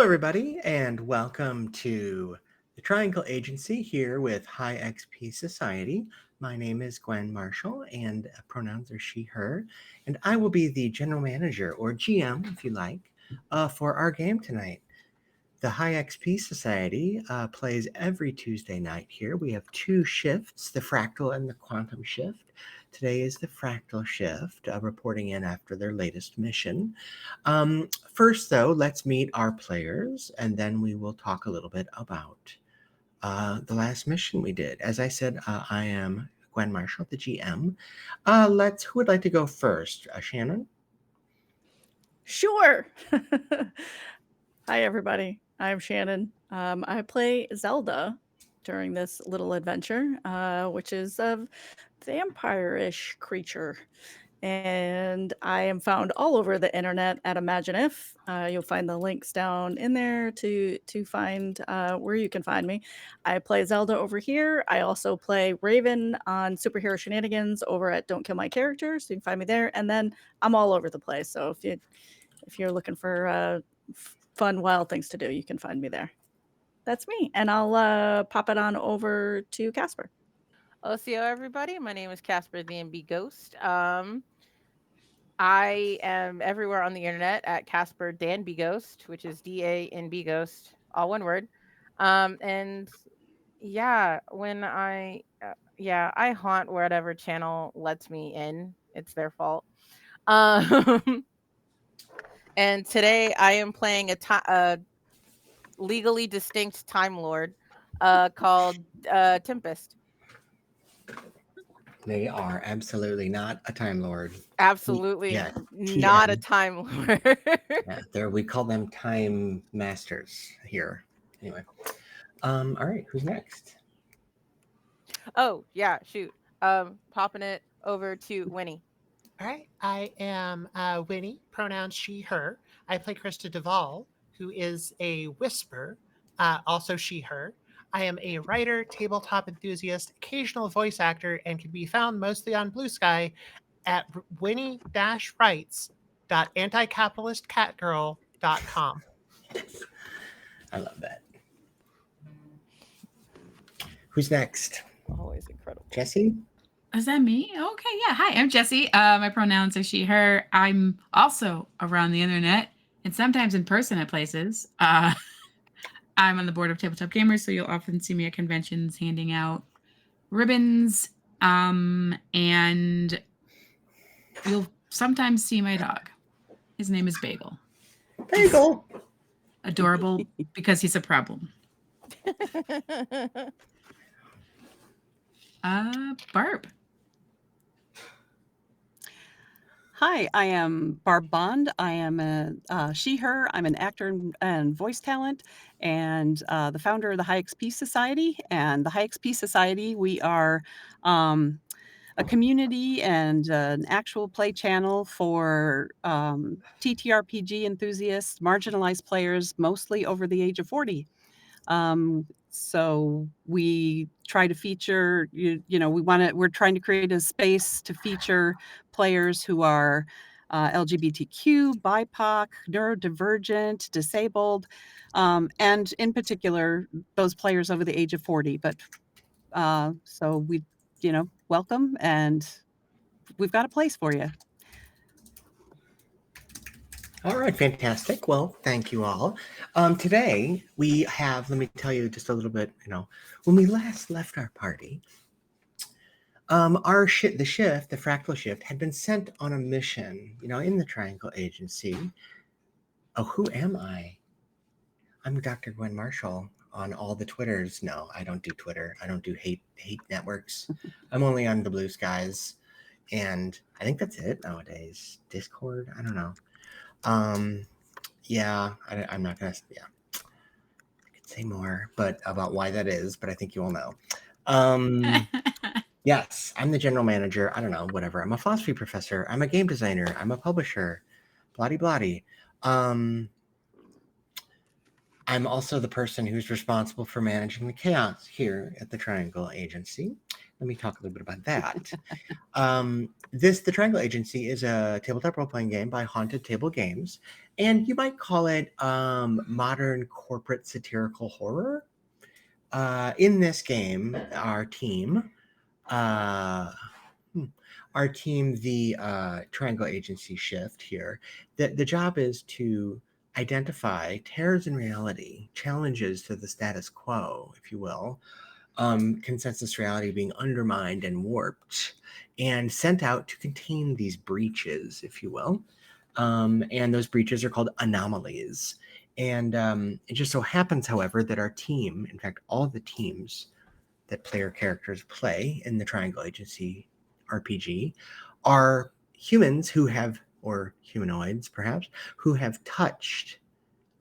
everybody, and welcome to the Triangle Agency here with High XP Society. My name is Gwen Marshall, and pronouns are she, her, and I will be the general manager, or GM, if you like, for our game tonight. The High XP Society plays every Tuesday night here. We have two shifts, the Fractal and the Quantum Shift. Today is the Fractal Shift, reporting in after their latest mission. First, though, let's meet our players, and then we will talk a little bit about the last mission we did. As I said, I am Gwen Marshall, the GM. Who would like to go first? Shannon? Sure. Hi, everybody. I'm Shannon. I play Zelda during this little adventure, which is a vampire-ish creature. And I am found all over the internet at ImagineIf. You'll find the links down in there to find where you can find me. I play Zelda over here. I also play Raven on Superhero Shenanigans over at Don't Kill My Character, so you can find me there. And then I'm all over the place. So if you're looking for fun, wild things to do, you can find me there. That's me. And I'll pop it on over to Casper. Ocio, everybody. My name is Casper the MB Ghost. I am everywhere on the internet at Casper Danby Ghost, which is DANB Ghost, all one word. And yeah, when I haunt whatever channel lets me in. It's their fault. And today I am playing a legally distinct Time Lord called Tempest. They are absolutely not a Time Lord. Absolutely not a Time Lord. We call them Time Masters here. Anyway. All right, who's next? Oh, yeah, shoot. Popping it over to Winnie. All right, I am Winnie, pronouns she, her. I play Krista Duvall, who is a whisper, also she, her. I am a writer, tabletop enthusiast, occasional voice actor, and can be found mostly on Blue Sky at winnie-writes.anticapitalistcatgirl.com. I love that. Who's next? Always incredible. Jessiye? Is that me? Okay, yeah. Hi, I'm Jessiye. My pronouns are she, her. I'm also around the internet and sometimes in person at places. I'm on the board of Tabletop Gamers, so you'll often see me at conventions handing out ribbons, and you'll sometimes see my dog. His name is Bagel. Bagel! He's adorable because he's a problem. Barb. Hi, I am Barb Bond. I am a she, her. I'm an actor and voice talent and the founder of the High XP Society. And the High XP Society, we are a community and an actual play channel for TTRPG enthusiasts, marginalized players, mostly over the age of 40. So we try to feature, we're trying to create a space to feature players who are LGBTQ, BIPOC, neurodivergent, disabled, and in particular, those players over the age of 40. But so we, welcome, and we've got a place for you. All right, fantastic. Well, thank you all. Today we have, let me tell you just a little bit, when we last left our party, the shift, the Fractal Shift, had been sent on a mission, in the Triangle Agency. Oh, who am I? I'm Dr. Gwen Marshall on all the Twitters. No, I don't do Twitter. I don't do hate networks. I'm only on the Blue Skies. And I think that's it nowadays. Discord, I don't know. I'm not gonna. Yeah, I could say more, but about why that is. But I think you all know. Yes, I'm the general manager. I don't know, whatever. I'm a philosophy professor. I'm a game designer. I'm a publisher. Bloody bloody. I'm also the person who's responsible for managing the chaos here at the Triangle Agency. let me talk a little bit about that. The Triangle Agency is a tabletop role-playing game by Haunted Table Games, and you might call it modern corporate satirical horror. In this game, our team, the Triangle Agency Shift here, the job is to identify terrors in reality, challenges to the status quo, if you will, consensus reality being undermined and warped, and sent out to contain these breaches, if you will. And those breaches are called anomalies. And it just so happens, however, that our team, in fact, all the teams that player characters play in the Triangle Agency RPG, are humans who have, or humanoids perhaps, who have touched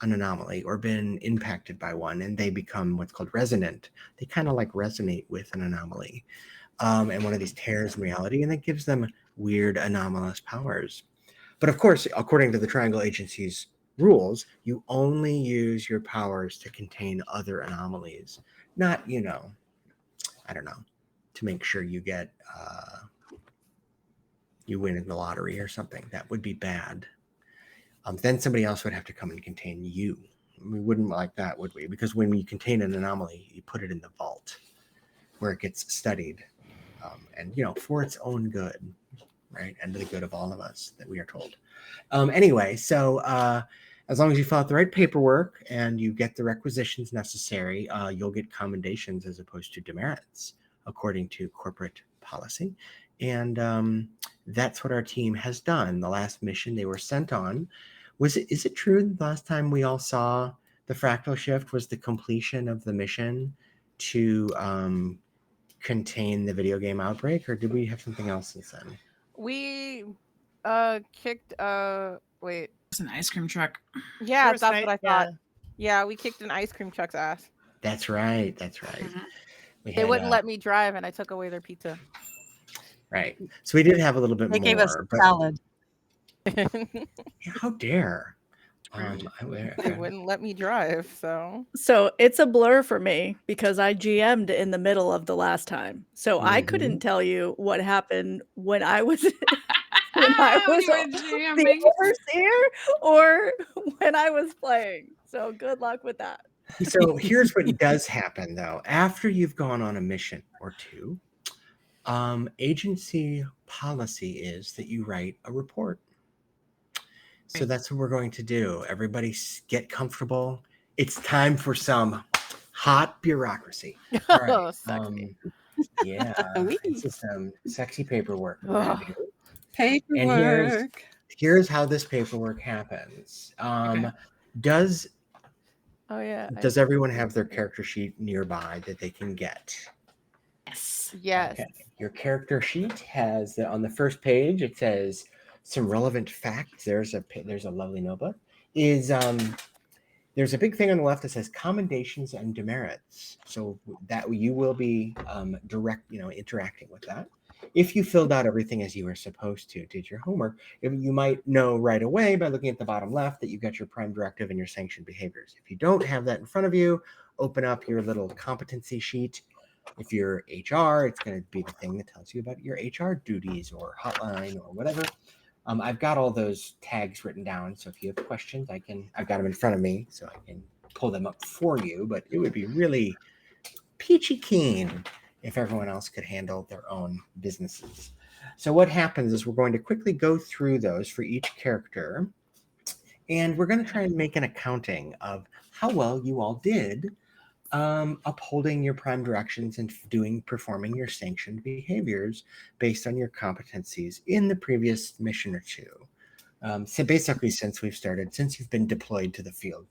an anomaly or been impacted by one, and they become what's called resonant. They kind of like resonate with an anomaly and one of these tears in reality, and that gives them weird anomalous powers. But of course, according to the Triangle Agency's rules, you only use your powers to contain other anomalies, not, I don't know, to make sure you get, you win in the lottery or something. That would be bad. Then somebody else would have to come and contain you. We wouldn't like that, would we? Because when you contain an anomaly, you put it in the vault where it gets studied, and for its own good, right, and to the good of all of us, that we are told. Anyway, so as long as you fill out the right paperwork and you get the requisitions necessary, you'll get commendations as opposed to demerits, according to corporate policy. And that's what our team has done. The last mission they were sent on is it true that the last time we all saw the Fractal Shift was the completion of the mission to contain the video game outbreak, or did we have something else since then? We kicked wait. It's an ice cream truck. Yeah, that's what I thought. Yeah, we kicked an ice cream truck's ass. That's right. Mm-hmm. They wouldn't let me drive, and I took away their pizza. Right. So we did have a little bit more. They gave us salad. Yeah, how dare. They wouldn't let me drive, so it's a blur for me because I GM'd in the middle of the last time, so I couldn't tell you what happened when I was the overseer or when I was playing. So good luck with that. So here's what does happen, though. After you've gone on a mission or two, agency policy is that you write a report. So that's what we're going to do. Everybody get comfortable. It's time for some hot bureaucracy. All right. Sexy. Yeah. This is some sexy paperwork. Paperwork. And here's how this paperwork happens. Does everyone have their character sheet nearby that they can get? Yes. Okay. Your character sheet has on the first page, it says some relevant facts. There's a lovely notebook. There's a big thing on the left that says commendations and demerits. So that you will be interacting with that. If you filled out everything as you were supposed to, did your homework, you might know right away by looking at the bottom left that you got your prime directive and your sanctioned behaviors. If you don't have that in front of you, open up your little competency sheet. If you're HR, it's going to be the thing that tells you about your HR duties or hotline or whatever. I've got all those tags written down, so if you have questions, I've got them in front of me, so I can pull them up for you, but it would be really peachy keen if everyone else could handle their own businesses. So what happens is we're going to quickly go through those for each character, and we're going to try and make an accounting of how well you all did upholding your prime directions and performing your sanctioned behaviors based on your competencies in the previous mission or two. So basically, since you've been deployed to the field.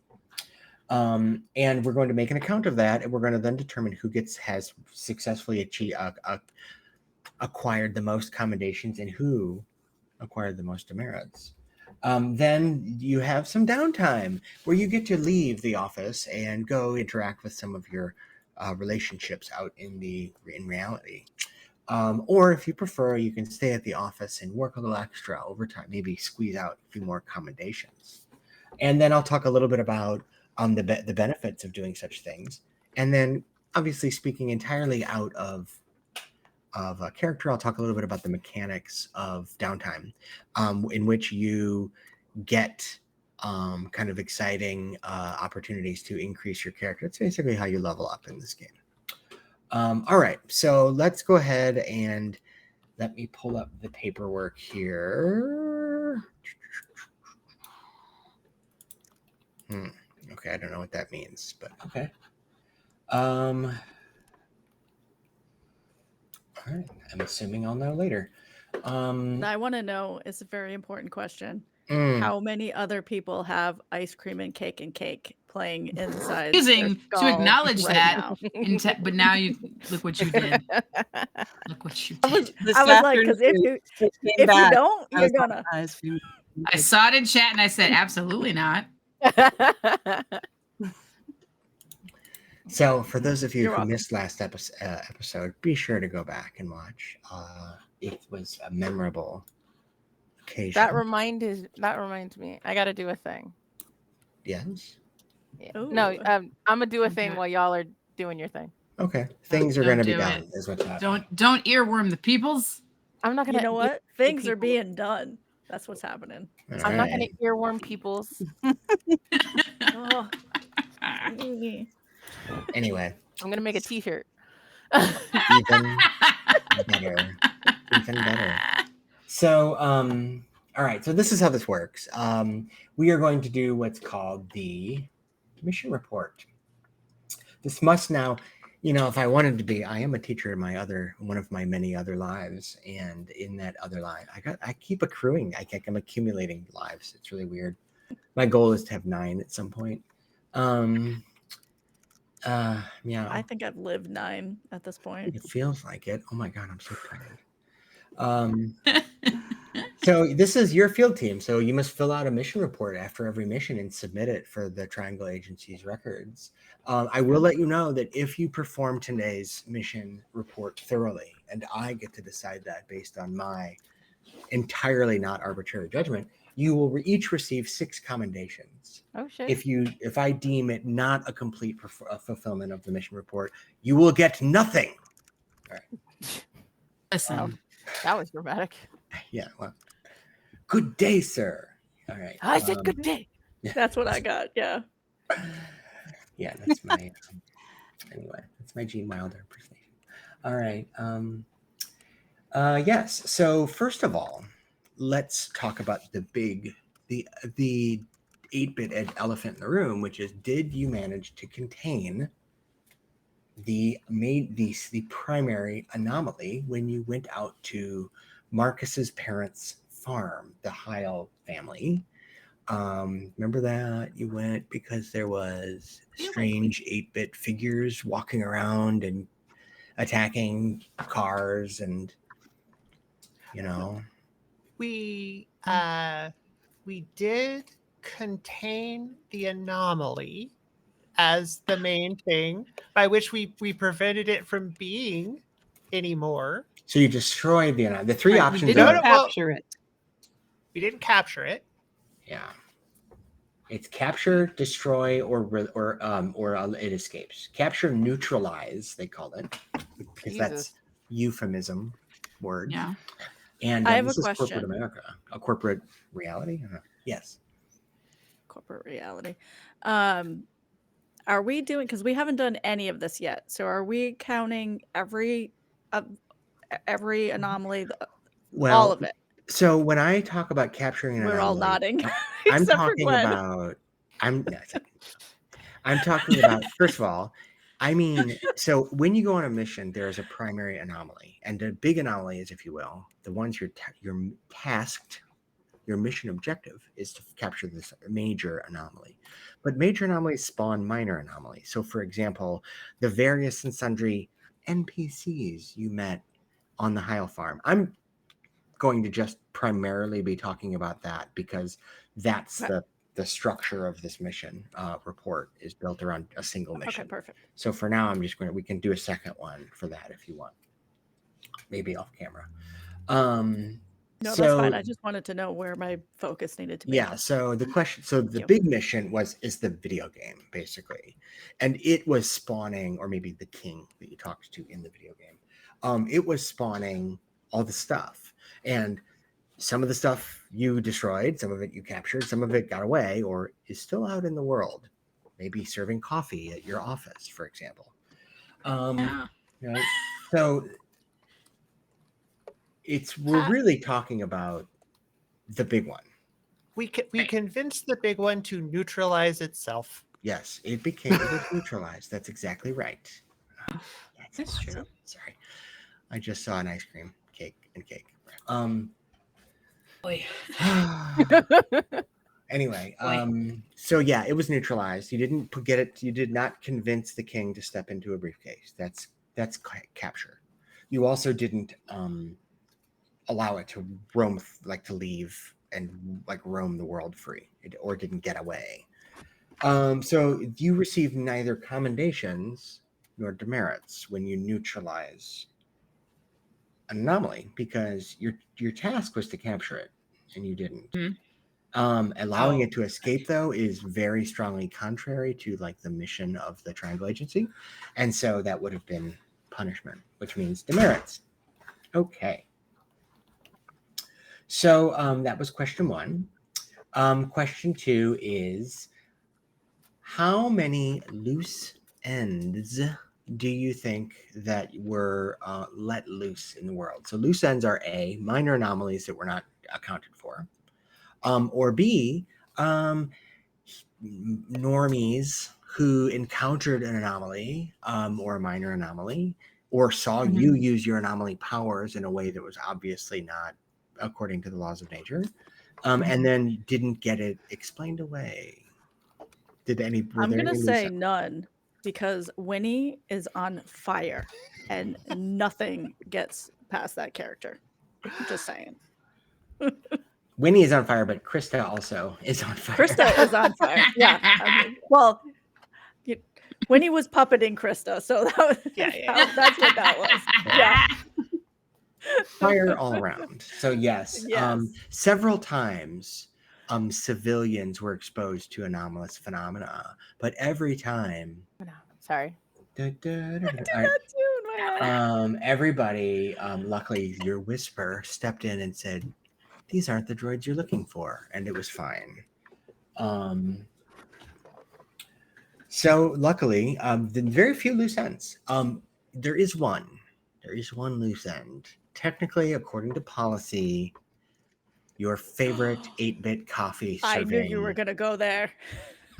And we're going to make an account of that, and we're going to then determine who has successfully acquired the most commendations and who acquired the most demerits. Then you have some downtime where you get to leave the office and go interact with some of your relationships out in reality. Or if you prefer, you can stay at the office and work a little extra overtime, maybe squeeze out a few more commendations. And then I'll talk a little bit about the benefits of doing such things. And then obviously speaking entirely out of of a character. I'll talk a little bit about the mechanics of downtime, in which you get kind of exciting opportunities to increase your character. It's basically how you level up in this game. All right, so let's go ahead and let me pull up the paperwork here. Okay, I don't know what that means, but okay. All right, I'm assuming I'll know later. I want to know, it's a very important question. How many other people have ice cream and cake playing inside Using to acknowledge right that, now? but now you look what you did. Look what you did. I was like, because if you don't, you're gonna. I saw it in chat and I said, absolutely not. So for those of you You're who welcome. missed last episode, be sure to go back and watch. It was a memorable occasion. That reminds me. I got to do a thing. Yes. Yeah. Ooh. No, I'm gonna do a thing while y'all are doing your thing. Okay. Things are going to be do done. it. Is what's happening. Don't earworm the peoples. I'm not gonna. You know what? ear- Things are people. being done. That's what's happening. All I'm not gonna right. earworm peoples. Oh. Anyway, I'm gonna make a T-shirt. even better. Even better. So, all right. So this is how this works. We are going to do what's called the mission report. This must now, if I wanted to be, I am a teacher in one of my many other lives, and in that other life, I keep accruing. I'm accumulating lives. It's really weird. My goal is to have 9 at some point. Yeah. I think I've lived 9 at this point. It feels like it. Oh my God, I'm so tired. So this is your field team. So you must fill out a mission report after every mission and submit it for the Triangle Agency's records. I will let you know that if you perform today's mission report thoroughly, and I get to decide that based on my entirely not arbitrary judgment, you will each receive 6 commendations. Oh shit! If I deem it not a complete fulfillment of the mission report, you will get nothing. All right. Listen. Wow, that was dramatic. Yeah. Well, good day, sir. All right. I said good day. That's what I got. Yeah. Yeah, that's my anyway. That's my Gene Wilder impersonation. All right. Yes. So first of all, let's talk about the 8-bit elephant in the room, which is: did you manage to contain the primary anomaly when you went out to Marcus's parents' farm, the Heil family? Remember that you went because there was strange 8-bit figures walking around and attacking cars, and We did contain the anomaly as the main thing, by which we prevented it from being anymore. So you destroyed the 3 options. We didn't capture it. We didn't capture it. Yeah, it's capture, destroy, or it escapes. Capture, neutralize, they call it, because that's euphemism word. Yeah. And I have this a is corporate question. America, a corporate reality. Yes. Corporate reality. Are we doing, because we haven't done any of this yet, so are we counting every anomaly, Well, all of it? So when I talk about capturing an We're all anomaly, nodding. I'm except for talking Gwen. about I'm talking about, first of all, I mean, so when you go on a mission, there is a primary anomaly, and the big anomaly is, if you will, the ones you're tasked. Your mission objective is to capture this major anomaly, but major anomalies spawn minor anomalies. So, for example, the various and sundry NPCs you met on the Heil farm. I'm going to just primarily be talking about that because that's the structure of this mission report is built around a single mission. Okay, perfect. So for now, we can do a second one for that if you want, maybe off camera. No, that's fine. I just wanted to know where my focus needed to be. Yeah. So the question, the big mission is the video game, basically. And it was spawning, or maybe the king that you talked to in the video game, it was spawning all the stuff. And some of the stuff you destroyed, some of it you captured, some of it got away or is still out in the world, maybe serving coffee at your office, for example. Yeah. Right? So we're really talking about the big one. We convinced the big one to neutralize itself. Yes, it was neutralized. That's exactly right. That's true. Awesome. Sorry, I just saw an ice cream cake. Boy. Anyway, so yeah, it was neutralized. You didn't get it. You did not convince the king to step into a briefcase. That's capture. You also didn't allow it to roam, like to leave and like roam the world free, or didn't get away. So you received neither commendations nor demerits when you neutralize an anomaly, because your task was to capture it and you didn't. Allowing it to escape, though, is very strongly contrary to like the mission of the Triangle Agency, and so that would have been punishment, which means demerits. Okay. So that was question 1. Question 2 is, how many loose ends do you think that were let loose in the world? So loose ends are A, minor anomalies that were not accounted for, or B, normies who encountered an anomaly or a minor anomaly, or saw you use your anomaly powers in a way that was obviously not according to the laws of nature, and then didn't get it explained away. I'm going to say none, because Winnie is on fire and nothing gets past that character. Just saying. Winnie is on fire, but Krista also is on fire. Krista is on fire. Yeah. I mean, well, Winnie was puppeting Krista, so that was, that's what that was. Yeah. Fire all around. So yes. Several times civilians were exposed to anomalous phenomena, but every time everybody, luckily your whisper stepped in and said, these aren't the droids you're looking for, and it was fine. So luckily, very few loose ends. There is one loose end. Technically, according to policy, your favorite 8-bit coffee serving. I knew you were gonna go there.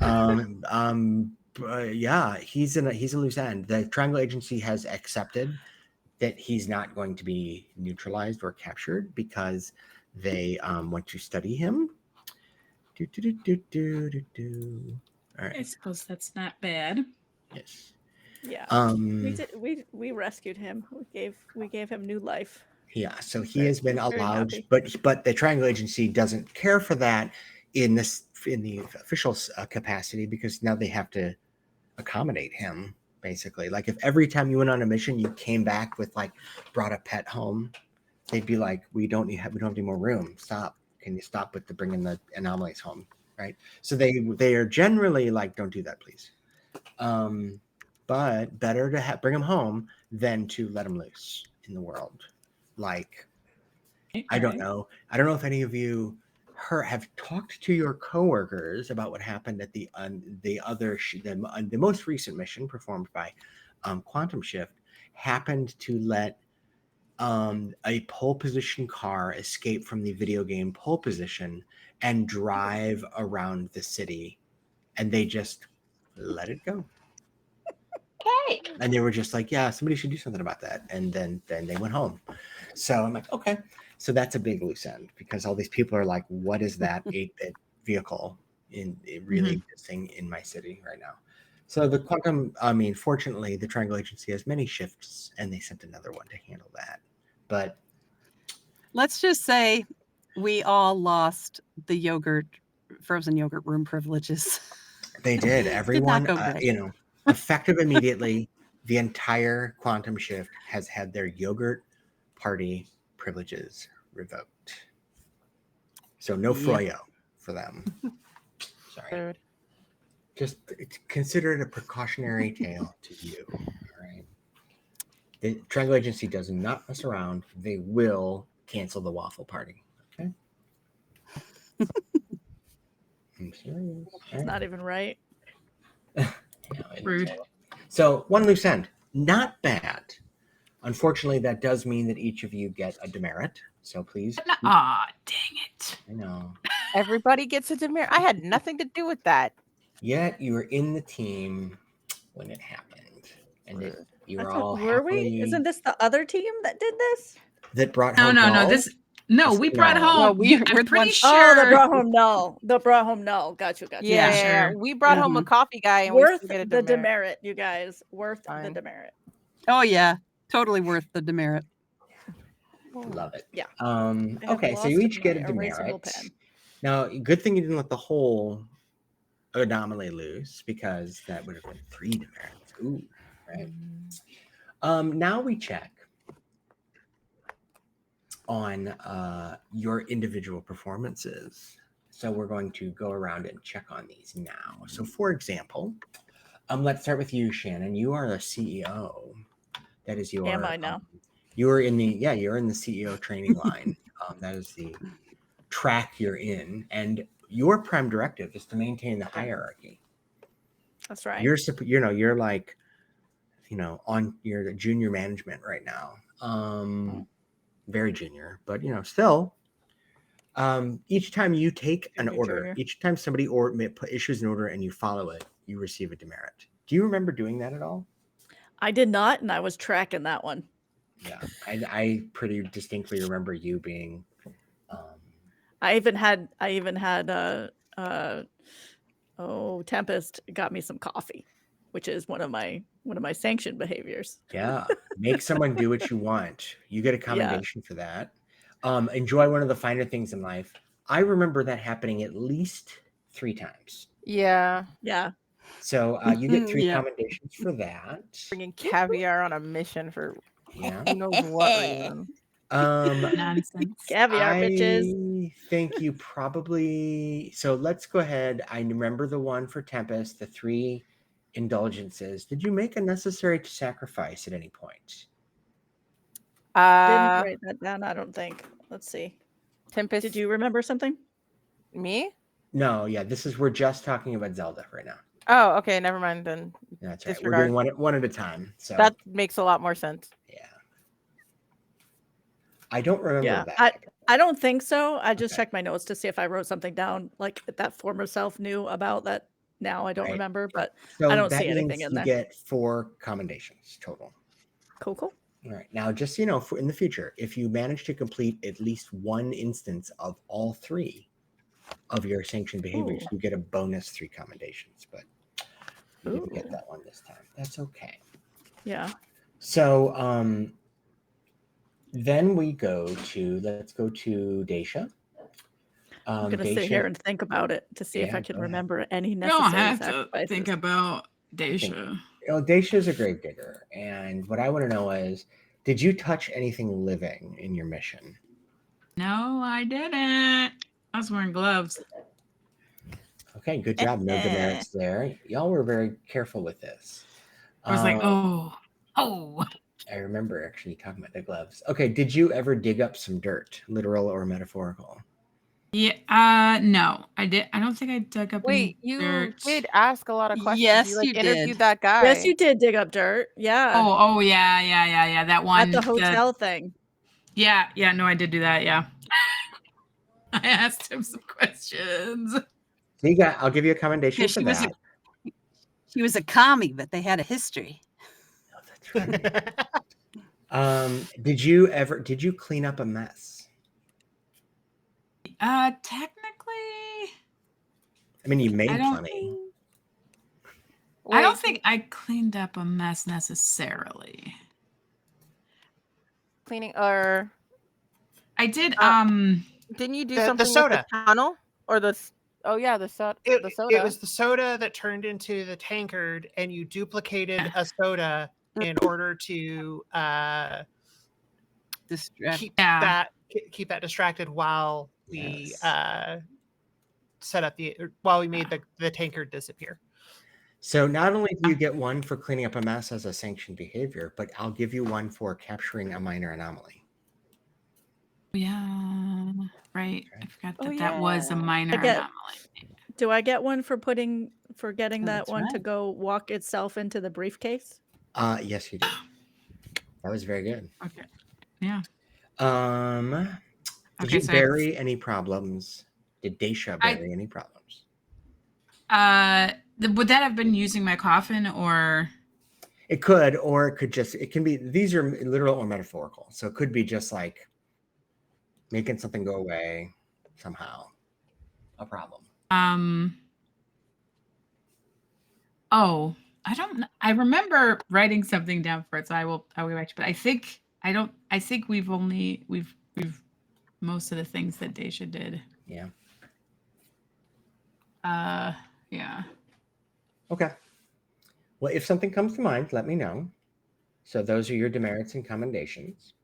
Yeah, he's a loose end. The Triangle Agency has accepted that he's not going to be neutralized or captured because they want to study him. All right. I suppose that's not bad. Yes. Yeah. We rescued him. We gave him new life. Yeah, so he has been allowed, but the Triangle Agency doesn't care for that in the official capacity, because now they have to accommodate him, basically. Like if every time you went on a mission you came back with like brought a pet home, they'd be like, we don't have any more room. Stop. Can you stop with bringing the anomalies home, right? So they are generally like, don't do that, please. But better to bring them home than to let them loose in the world. Like, I don't know if any of you have talked to your coworkers about what happened at the most recent mission performed by Quantum Shift. Happened to let a pole position car escape from the video game pole position and drive around the city, and they just let it go. Okay. And they were just like, yeah, somebody should do something about that. And then they went home. So I'm like, okay. So that's a big loose end, because all these people are like, what is that 8-bit vehicle really existing in my city right now? So the fortunately, the Triangle Agency has many shifts, and they sent another one to handle that. But let's just say we all lost the frozen yogurt room privileges. They did. Everyone, effective immediately, the entire Quantum Shift has had their yogurt party privileges revoked. So no froyo for them. Sorry. Just consider it a precautionary tale to you. All right. The Triangle Agency does not mess around. They will cancel the waffle party. Okay. I'm serious. It's not even right. Rude. So one loose end, not bad. Unfortunately, that does mean that each of you get a demerit. So please. Aw, dang it. I know. Everybody gets a demerit. I had nothing to do with that. Yet you were in the team when it happened, and that you were all Were we? happily Isn't this the other team that did this? that brought No, home no, no. dolls? We brought No. home. No, we're I'm the pretty ones- sure. Oh, the brought home no. The brought home no. Gotcha. Yeah, Sure. we brought home a coffee guy and Worth we still get a the demerit. demerit, you guys. Worth Fine. the demerit. Oh yeah, totally worth the demerit. Love it. Yeah. Okay, have so you lost each get a my erasable demerit. pen. Now, good thing you didn't let the whole anomaly loose, because that would have been 3 demerits. Ooh, right. Now we check on your individual performances. So we're going to go around and check on these now. So for example, let's start with you, Shannon. You are the CEO. That is your. Am I now? You're in the you're in the CEO training line. That is the track you're in, and your prime directive is to maintain the hierarchy. That's right. You're like, on your junior management right now. Very junior, but still. Each time you take an order, junior. each time somebody issues an order and you follow it, you receive a demerit. Do you remember doing that at all? I did not, and I was tracking that one. Yeah, I pretty distinctly remember you being. I even had Tempest got me some coffee, which is one of my sanctioned behaviors. Yeah, make someone do what you want. You get a commendation for that. Enjoy one of the finer things in life. I remember that happening at least 3 times. Yeah. Yeah. So you get 3 Yeah. commendations for that. Bringing caviar on a mission for Yeah. who knows what reason. Nonsense. Caviar, bitches. I think you probably. So let's go ahead. I remember the one for Tempest, the 3 indulgences. Did you make a necessary sacrifice at any point? Didn't write that down, I don't think. Let's see. Tempest. Did you remember something? Me? No, yeah. We're just talking about Zelda right now. Oh, okay. Never mind then. That's right. Disregard. We're doing one at a time. So That makes a lot more sense. yeah. I don't remember Yeah. that. I don't think so. I just Okay. checked my notes to see if I wrote something down like that former self knew about that now I don't Right. remember, but So I don't that see anything means in you there. get 4 commendations total. Cool. All right. Now, just for in the future, if you manage to complete at least 1 instance of all 3 of your sanctioned behaviors, Ooh. you get a bonus 3 commendations. But you didn't Ooh. get that one this time. That's okay. Yeah. So then let's go to Daisha. I'm gonna sit here and think about it to see if Yeah, I can go ahead. remember any You don't necessary have to sacrifices. think about Daisha. Daisha is a gravedigger, and what I want to know is, did you touch anything living in your mission? No, I didn't. I was wearing gloves. Okay, good job. No demerits there. Y'all were very careful with this. I was like, Um, oh. I remember actually talking about the gloves. Okay, did you ever dig up some dirt, literal or metaphorical? Yeah, no, I did. I don't think I dug up Wait, any you dirt. did ask a lot of questions. Yes, you you interviewed did. that guy. Yes, you did dig up dirt. Yeah. Oh, yeah. That one. At the hotel thing. Yeah, no, I did do that, yeah. I asked him some questions. So I'll give you a commendation Yeah, for she was that. She was a commie, but they had a history. Oh, that's right. Did you clean up a mess? Technically, I mean, you made I don't plenty. I don't think I cleaned up a mess necessarily. Cleaning or I did didn't you do The something soda. with the tunnel or the the soda? It was the soda that turned into the tankard, and you duplicated a soda in order to keep that distracted while we set up while we made the tankard disappear. So not only do you get one for cleaning up a mess as a sanctioned behavior, but I'll give you one for capturing a minor anomaly. Yeah, right. I forgot that that was a yeah. minor I get- anomaly. Do I get one for getting Oh, that that's one to right. go walk itself into the briefcase? Yes, you do. That was very good. Okay. Yeah. Did Okay, you so bury any problems? Did Daisha bury any problems? would that have been using my coffin or? It could, or it could just, it can be, these are literal or metaphorical. So it could be just like making something go away somehow. A problem. Oh, I don't know. I remember writing something down for it, so I'll go back to, but I think we've most of the things that Daisha did. Yeah. Yeah. Okay. Well, if something comes to mind, let me know. So those are your demerits and commendations.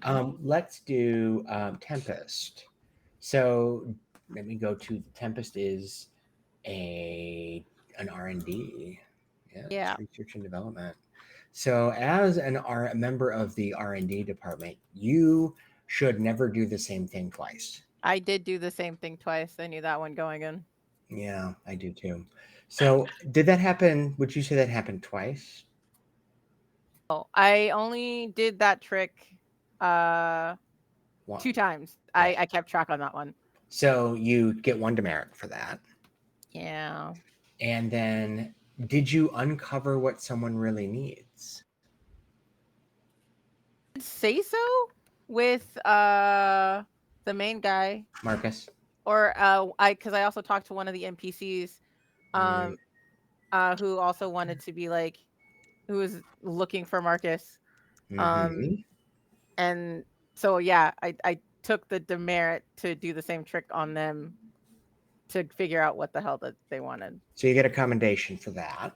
Okay. Let's do Tempest. So let me go to Tempest is an R&D. Yeah. Research and development. So as a member of the R&D department, you should never do the same thing twice. I did do the same thing twice. I knew that one going in. Yeah, I do too. So did that happen? Would you say that happened twice? Oh, I only did that trick 2 times. Right. I kept track on that one. So you get one demerit for that. Yeah. And then did you uncover what someone really needs? I'd say so with the main guy. Marcus? Or because I also talked to one of the NPCs who also wanted to be like, who was looking for Marcus. And so yeah, I took the demerit to do the same trick on them to figure out what the hell that they wanted. So you get a commendation for that.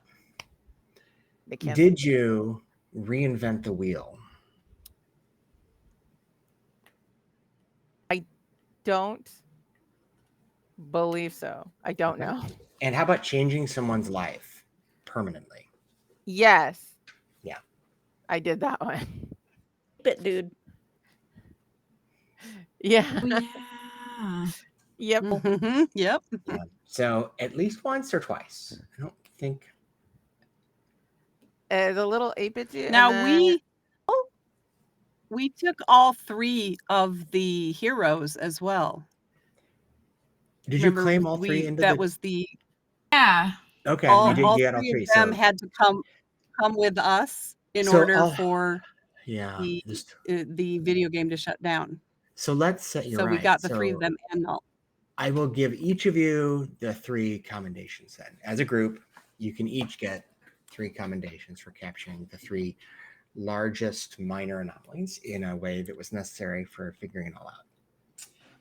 They canceled. Did you reinvent the wheel? I don't believe so. I don't know. And how about changing someone's life permanently? Yes. Yeah. I did that one. Bit dude. Yeah. Oh, yeah. Yep. Mhm, yep. Yeah. So at least once or twice. I don't think. The little 8-bit. Now we took all 3 of the heroes as well. Did you claim all 3 into that the... was the Yeah. Okay, all, you did all get all 3 3. of them had to come with us in order for the video game to shut down. So let's set you So right. we got the 3 of them and all. I will give each of you the 3 commendations then. As a group, you can each get 3 commendations for capturing the 3 largest minor anomalies in a way that was necessary for figuring it all out.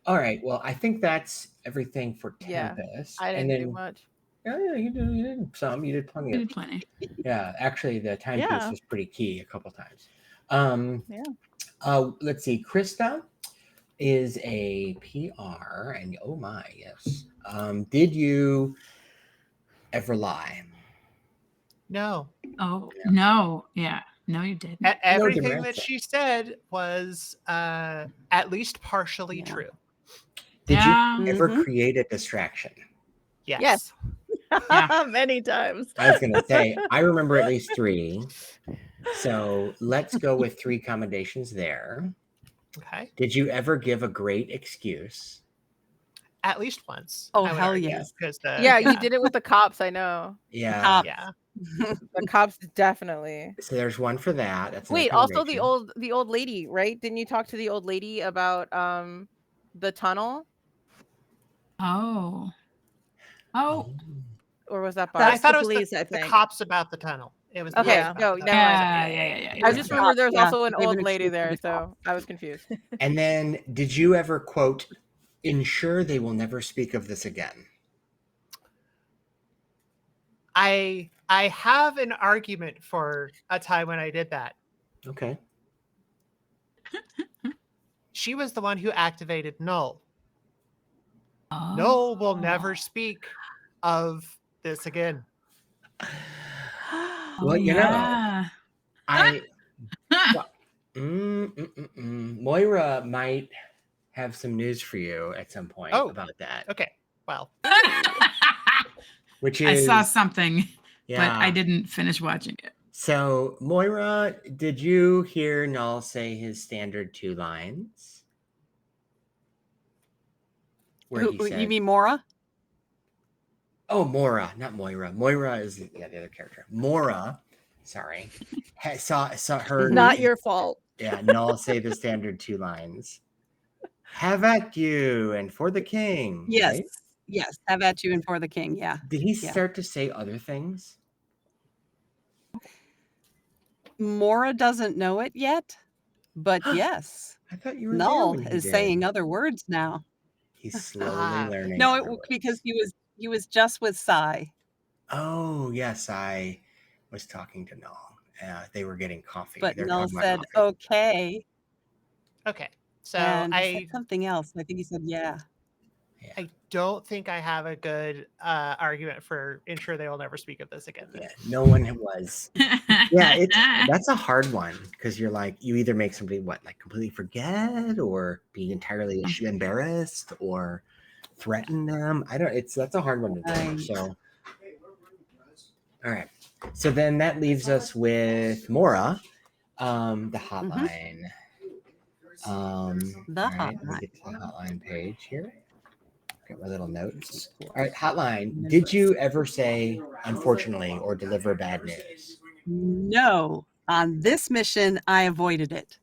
All right. Well, I think that's everything for Tempest. I didn't do much. Yeah, you did some. You did plenty. You did plenty. Yeah, actually, the timepiece was pretty key a couple times. Let's see. Krista is a PR, and oh my, yes. Did you ever lie? No. Oh, no. Yeah. No, you didn't. Everything that she said was at least partially true. Did you ever create a distraction? Yes. Yeah. Many times. I was going to say, I remember at least 3. So let's go with 3 commendations there. Okay. Did you ever give a great excuse? At least once. Oh, hell yes. Yeah, you did it with the cops, I know. Yeah. Yeah. The cops definitely. So there's one for that. That's wait, also the old lady, right? Didn't you talk to the old lady about the tunnel? Oh. Or was that Barb? I thought it was police, the cops about the tunnel. It was okay. No, Never mind. Yeah. I just remember there's also an old lady there, so I was confused. And then, did you ever quote, "Ensure they will never speak of this again"? I have an argument for a time when I did that. Okay. She was the one who activated Null. Oh. Null will never speak of this again. Well, you know, yeah. I well, Moira might have some news for you at some point Oh. about that, Okay. Well, which I is saw something, but yeah. I didn't finish watching it. So, Moira, did you hear Null say his standard 2 lines? Where he said, You mean Mora? "Oh, Mora, not Moira. Moira is the other character. Mora, sorry, saw her. Not your fault. Yeah, Null say the standard 2 lines. Have at you and for the king. Yes. Right? Yes. Have at you and for the king. Yeah. Did he Yeah. start to say other things? Mora doesn't know it yet, but yes, I thought you were Null there when he is did. saying other words now. He's slowly learning. No, other words. because he was just with Sai. Oh yes, I was talking to Null. They were getting coffee. But They're Null talking said, about coffee. okay. okay. So And he I said something else. I think he said, yeah. I don't think I have a good argument for ensure they will never speak of this again. Yeah, no one was. Yeah, that's a hard one because you're like, you either make somebody like completely forget or be entirely embarrassed or threaten them. That's a hard one to do. Right. So, all right. So then that leaves us with Mora, the hotline. The All right, let me hotline. get to the hotline page here. Get my little notes. All right, hotline. Did you ever say unfortunately or deliver bad news? No, on this mission, I avoided it.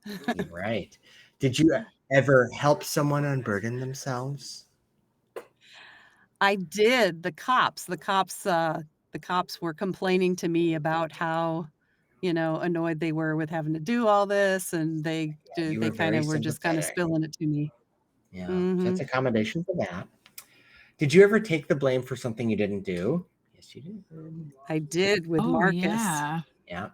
Right. Did you ever help someone unburden themselves? I did. The cops were complaining to me about how, annoyed they were with having to do all this, and they were kind of very were just kind of sympathetic. spilling it to me. Yeah, Mhm. so that's accommodation for that. Did you ever take the blame for something you didn't do? Yes, you did. I did with Marcus. Yeah.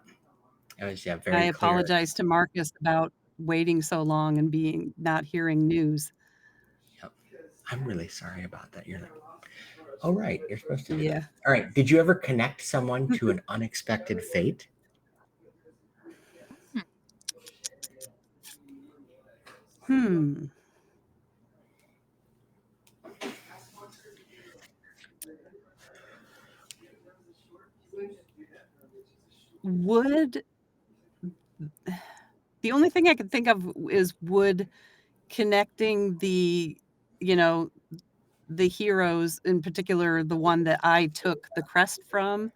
It was very I clear. apologized to Marcus about waiting so long and not hearing news. Yep. I'm really sorry about that. You're like, oh right, you're supposed to do Yeah. that. All right. Did you ever connect someone to an unexpected fate? The only thing I could think of is would connecting the heroes, in particular the one that I took the crest from,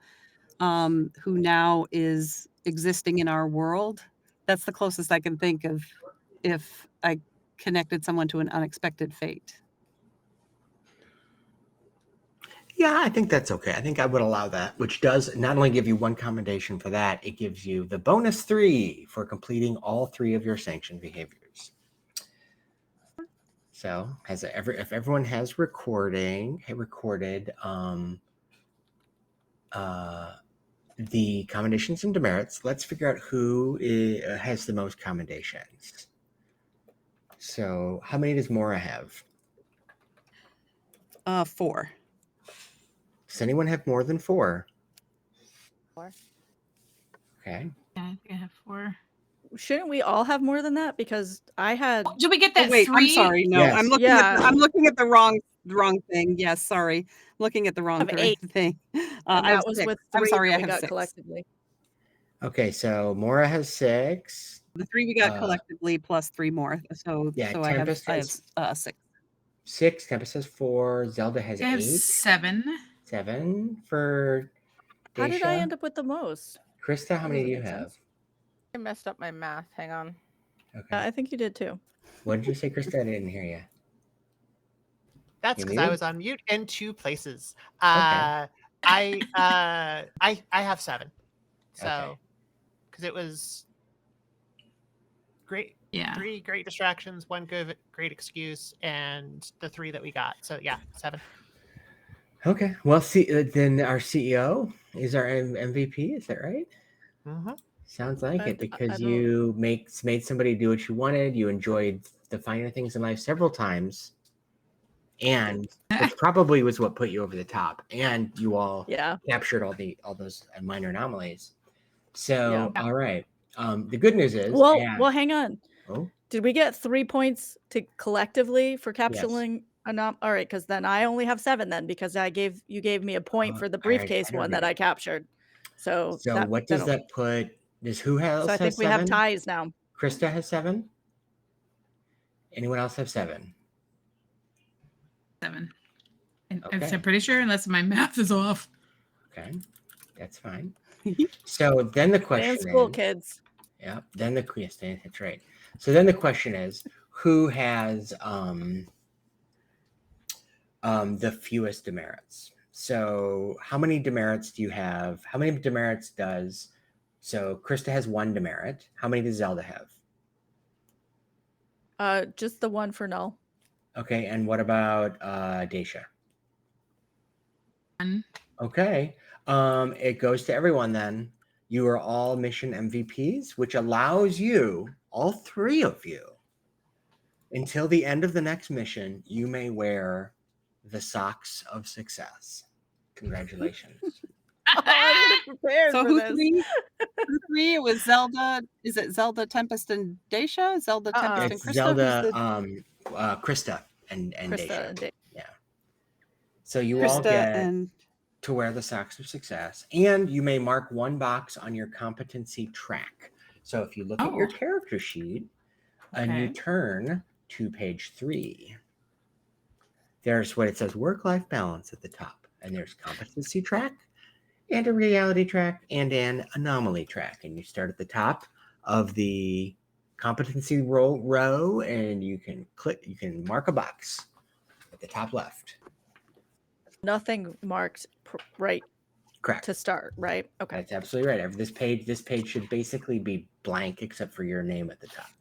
who now is existing in our world. That's the closest I can think of if I connected someone to an unexpected fate. Yeah, I think that's okay. I think I would allow that, which does not only give you one commendation for that, it gives you the bonus 3 for completing all 3 of your sanctioned behaviors. So, if everyone has recorded the commendations and demerits, let's figure out who has the most commendations. So, how many does Mora have? 4. Does anyone have more than 4? 4. Okay. Yeah, I think I have 4. Shouldn't we all have more than that? Because I had. Did we get that Wait, 3? I'm sorry. No, Yes. I'm looking at the wrong thing. Yes, sorry. Looking at the wrong Have 8. thing. And I that have was 6. with 3 I'm sorry, that I we have got 6. collectively. Okay, so Mora has 6. The 3 we got collectively plus 3 more. So Yeah, so I have Tempest has 6. 6. Tempest has 4. Zelda has I have 8. 7. 7 for Daisha. How did I end up with the most? Krista, how many doesn't do you make have? sense. I messed up my math. Hang on. Okay. I think you did too. What did you say, Krista? I didn't hear you. That's You because I muted? was on mute in 2 places. Okay. I have 7. So Okay. because it was great. Yeah. 3 great distractions, 1 great excuse, and the 3 that we got. So yeah, 7. Okay. Well, then our CEO is our MVP. Is that right? Mm-hmm. Sounds like I it, because don't- you made somebody do what you wanted. You enjoyed the finer things in life several times, and which probably was what put you over the top. And you all Yeah. captured all those minor anomalies. So, all right. The good news is, well, hang on. Oh, Did we get 3 points to collectively for capturing all right, because then I only have 7 then, because you gave me a point for the briefcase one that I captured. So what does that put? Who else so I think has we have 7? ties now. Krista has 7. Anyone else have 7? 7. And Okay. I'm pretty sure, unless my math is off. Okay, that's fine. So then the question Stay in school, is, kids. yeah. Then that's right. So then the question is, who has the fewest demerits? So how many demerits do you have? How many demerits does? So Krista has 1 demerit. How many does Zelda have? Just the one for null. Okay, and what about Daisha? 1. Okay, it goes to everyone then. You are all mission MVPs, which allows you, all 3 of you, until the end of the next mission, you may wear the socks of success. Congratulations. I would have prepared So for who this. 3? Who 3? It was Zelda. Is it Zelda, Tempest, and Daisha? Zelda, Tempest, and It's Krista? Zelda, Krista, and Krista Daisha. and Daisha. Yeah. So you Krista all get and to wear the socks of success, and you may mark 1 box on your competency track. So if you look at your character sheet and you turn to page 3, there's what it says work-life balance at the top, and there's competency track and a reality track and an anomaly track. And you start at the top of the competency row, and you can mark a box at the top left. Nothing marked right. Correct. To start, right? Okay. That's absolutely right. This page should basically be blank except for your name at the top.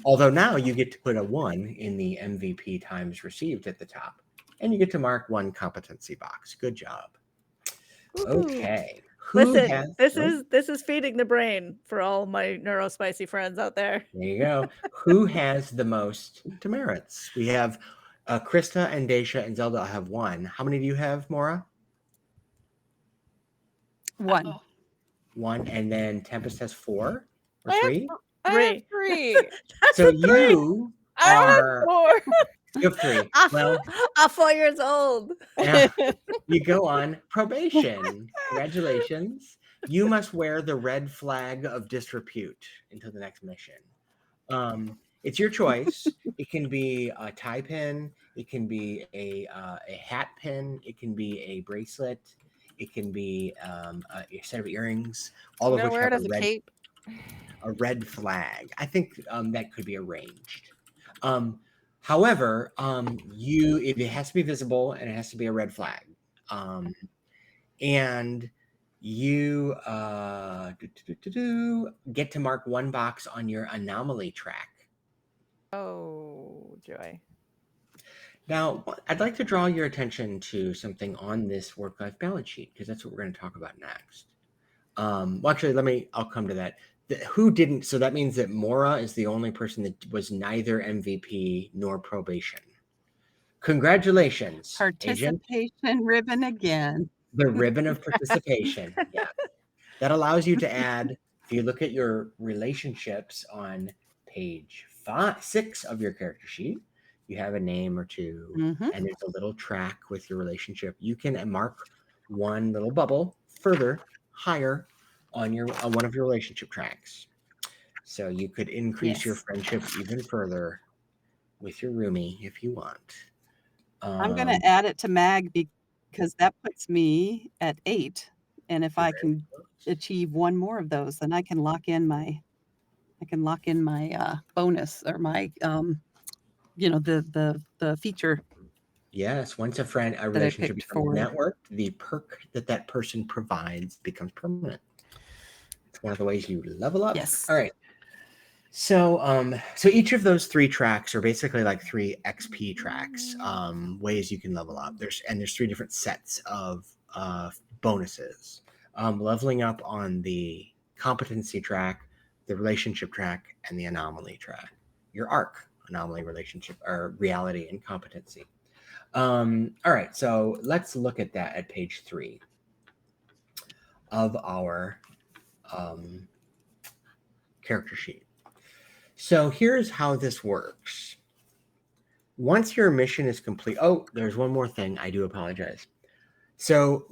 Although now you get to put a 1 in the MVP times received at the top, and you get to mark 1 competency box. Good job. Okay. Listen, this is feeding the brain for all my neurospicy friends out there. There you go. Who has the most demerits? We have Krista and Daisha and Zelda have 1. How many do you have, Mora? 1. 1, and then Tempest has 4 or 3? I have 3. So you are. You have 3. Well, I'm 4 years old. Yeah, you go on probation. Congratulations. You must wear the red flag of disrepute until the next mission. It's your choice. It can be a tie pin. It can be a hat pin. It can be a bracelet. It can be a set of earrings. All of which have a red flag. I think that could be arranged. However, it has to be visible and it has to be a red flag. And you get to mark 1 box on your anomaly track. Oh, joy. Now, I'd like to draw your attention to something on this work-life balance sheet, because that's what we're going to talk about next. Well, actually, I'll come to that. Who didn't? So that means that Mora is the only person that was neither MVP nor probation. Congratulations, Participation agent. ribbon again. The ribbon of participation. Yeah. That allows you to add, if you look at your relationships on page 6 of your character sheet, you have a name or 2, and there's a little track with your relationship. You can mark 1 little bubble further, higher on one of your relationship tracks. So you could increase your friendship even further with your roomie if you want. I'm going to add it to Mag because that puts me at 8. And if I can achieve 1 more of those, then I can lock in my bonus or my the feature. Yes, once a relationship becomes networked, the perk that person provides becomes permanent. It's one of the ways you level up. Yes. All right. So each of those 3 tracks are basically like 3 XP tracks, ways you can level up. There's 3 different sets of bonuses. Leveling up on the competency track, the relationship track, and the anomaly track. Your arc, anomaly, relationship, or reality and competency. All right, so let's look at that at page 3. of our character sheet. So here's how this works. Once your mission is complete, oh, there's one more thing. I do apologize. So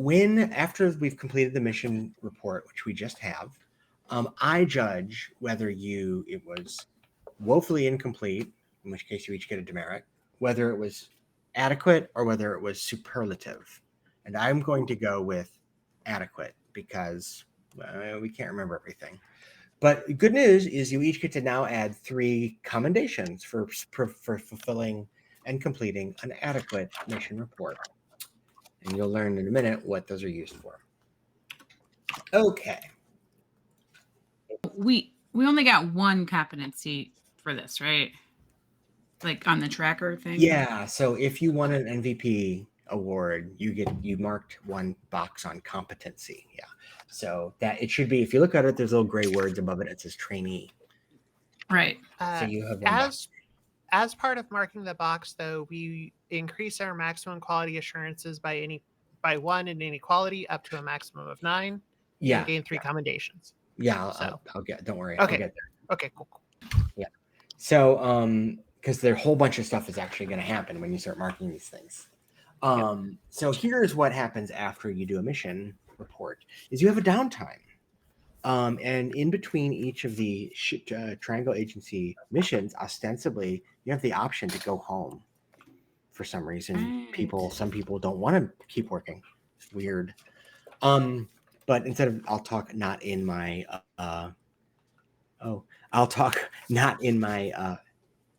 after we've completed the mission report, which we just have, I judge whether it was woefully incomplete, in which case you each get a demerit, whether it was adequate or whether it was superlative. And I'm going to go with adequate because we can't remember everything. But good news is you each get to now add 3 commendations for fulfilling and completing an adequate mission report. And you'll learn in a minute what those are used for. Okay. We only got 1 competency for this, right? Like on the tracker thing? Yeah, so if you won an MVP award, you marked 1 box on competency. Yeah. So that it should be, if you look at it, there's little gray words above it. It says trainee. Right. So you have 1 box. As part of marking the box, though, we increase our maximum quality assurances by 1 in any quality up to a maximum of 9. Yeah. And gain 3 commendations. Yeah, So I'll get. Don't worry. Okay. I'll get there. Okay, cool. Yeah. So because there's a whole bunch of stuff is actually going to happen when you start marking these things. So here's what happens after you do a mission report: is you have a downtime. And in between each of the Triangle Agency missions, ostensibly, you have the option to go home. For some reason, some people don't want to keep working. It's weird. But instead of, I'll talk not in my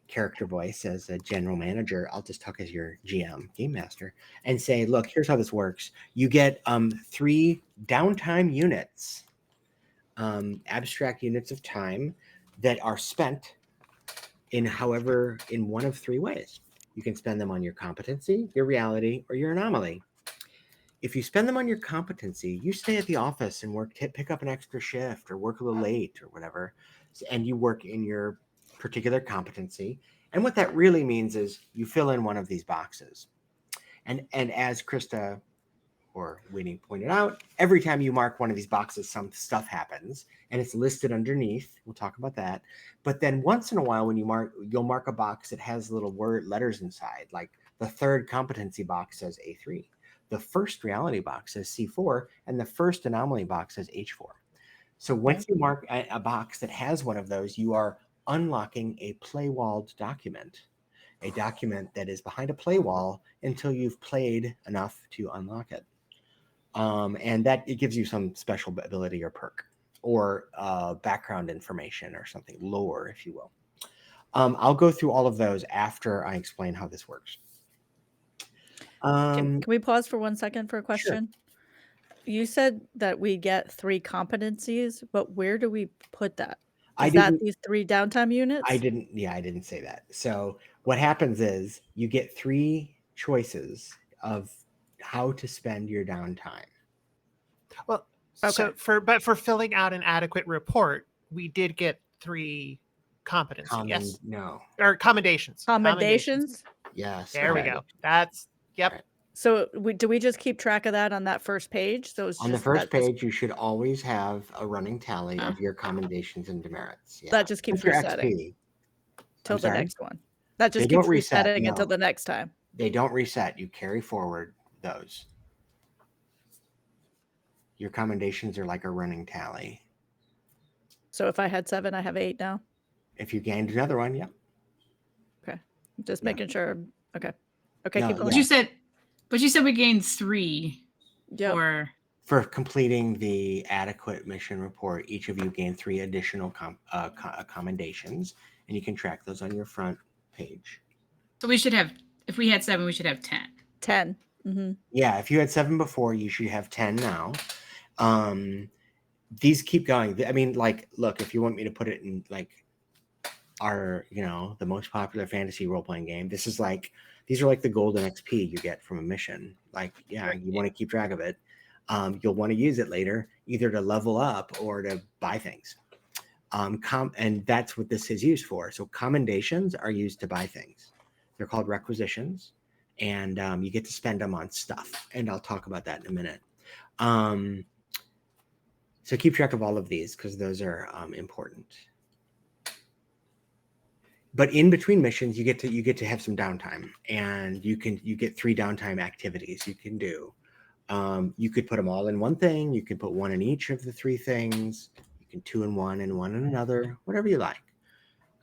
character voice as a general manager. I'll just talk as your GM, game master, and say, look, here's how this works. You get 3 downtime units. Abstract units of time that are spent in one of 3 ways. You can spend them on your competency, your reality, or your anomaly. If you spend them on your competency, you stay at the office and pick up an extra shift or work a little late or whatever, and you work in your particular competency. And what that really means is you fill in one of these boxes. And as Krista or Winnie pointed out, every time you mark one of these boxes, some stuff happens, and it's listed underneath. We'll talk about that. But then once in a while, when you'll mark a box that has little letters inside, like the 3rd competency box says A3, the 1st reality box says C4, and the 1st anomaly box says H4. So once you mark a box that has one of those, you are unlocking a playwalled document, a document that is behind a playwall until you've played enough to unlock it. And that it gives you some special ability or perk or background information or something, lore, if you will. I'll go through all of those after I explain how this works. Can we pause for 1 second for a question? Sure. You said that we get 3 competencies, but where do we put that? Is that these 3 downtime units? I didn't say that. So what happens is you get 3 choices of how to spend your downtime. Well, so for filling out an adequate report, we did get 3 competencies. Yes. No. Or commendations. Commendations? Yes. There we go. That's Right. So do we just keep track of that on that first page? So on the first page, you should always have a running tally of your commendations and demerits. Yeah. That just keeps resetting till the next one. That just keeps resetting until the next time. They don't reset. You carry forward those. Your commendations are like a running tally. So if I had 7, I have 8 now? If you gained another one, yeah. Okay. Just making sure. Okay. Okay, No, keep going. But you said we gained 3 for completing the adequate mission report. Each of you gained 3 additional commendations, and you can track those on your front page. So we should have, if we had 7, we should have 10. 10. Mm-hmm. Yeah, if you had 7 before, you should have 10 now. These keep going. I mean, like, look, if you want me to put it in like our, the most popular fantasy role-playing game, these are like the golden XP you get from a mission. Like, yeah, you want to keep track of it. You'll want to use it later, either to level up or to buy things. And that's what this is used for. So commendations are used to buy things. They're called requisitions, and you get to spend them on stuff. And I'll talk about that in a minute. So keep track of all of these because those are important. But in between missions, you get to have some downtime, and you get 3 downtime activities you can do. You could put them all in one thing. You can put one in each of the 3 things. You can 2 in one and 1 in another, whatever you like.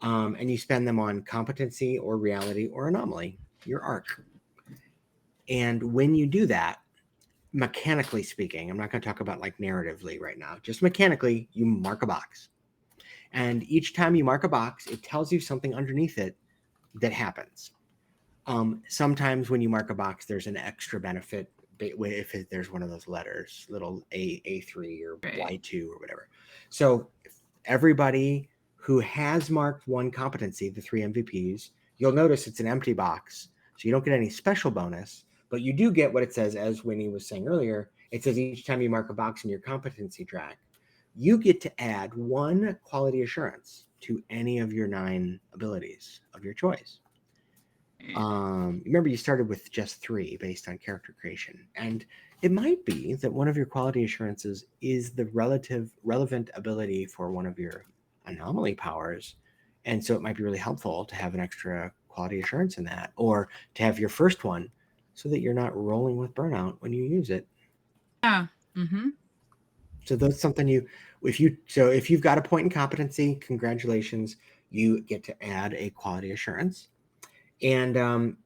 And you spend them on competency or reality or anomaly, your arc. And when you do that, mechanically speaking, I'm not going to talk about like narratively right now, just mechanically, you mark a box. And each time you mark a box, it tells you something underneath it that happens. Sometimes when you mark a box, there's an extra benefit if there's one of those letters, little A3 or Y2 or whatever. So everybody who has marked one competency, the 3 MVPs, you'll notice it's an empty box. So you don't get any special bonus, but you do get what it says, as Winnie was saying earlier. It says each time you mark a box in your competency track, you get to add 1 quality assurance to any of your 9 abilities of your choice. Remember, you started with just 3 based on character creation. And it might be that one of your quality assurances is the relevant ability for one of your anomaly powers. And so it might be really helpful to have an extra quality assurance in that, or to have your first one so that you're not rolling with burnout when you use it. Yeah. Mm-hmm. So that's something if you've got a point in competency, congratulations, you get to add a quality assurance. And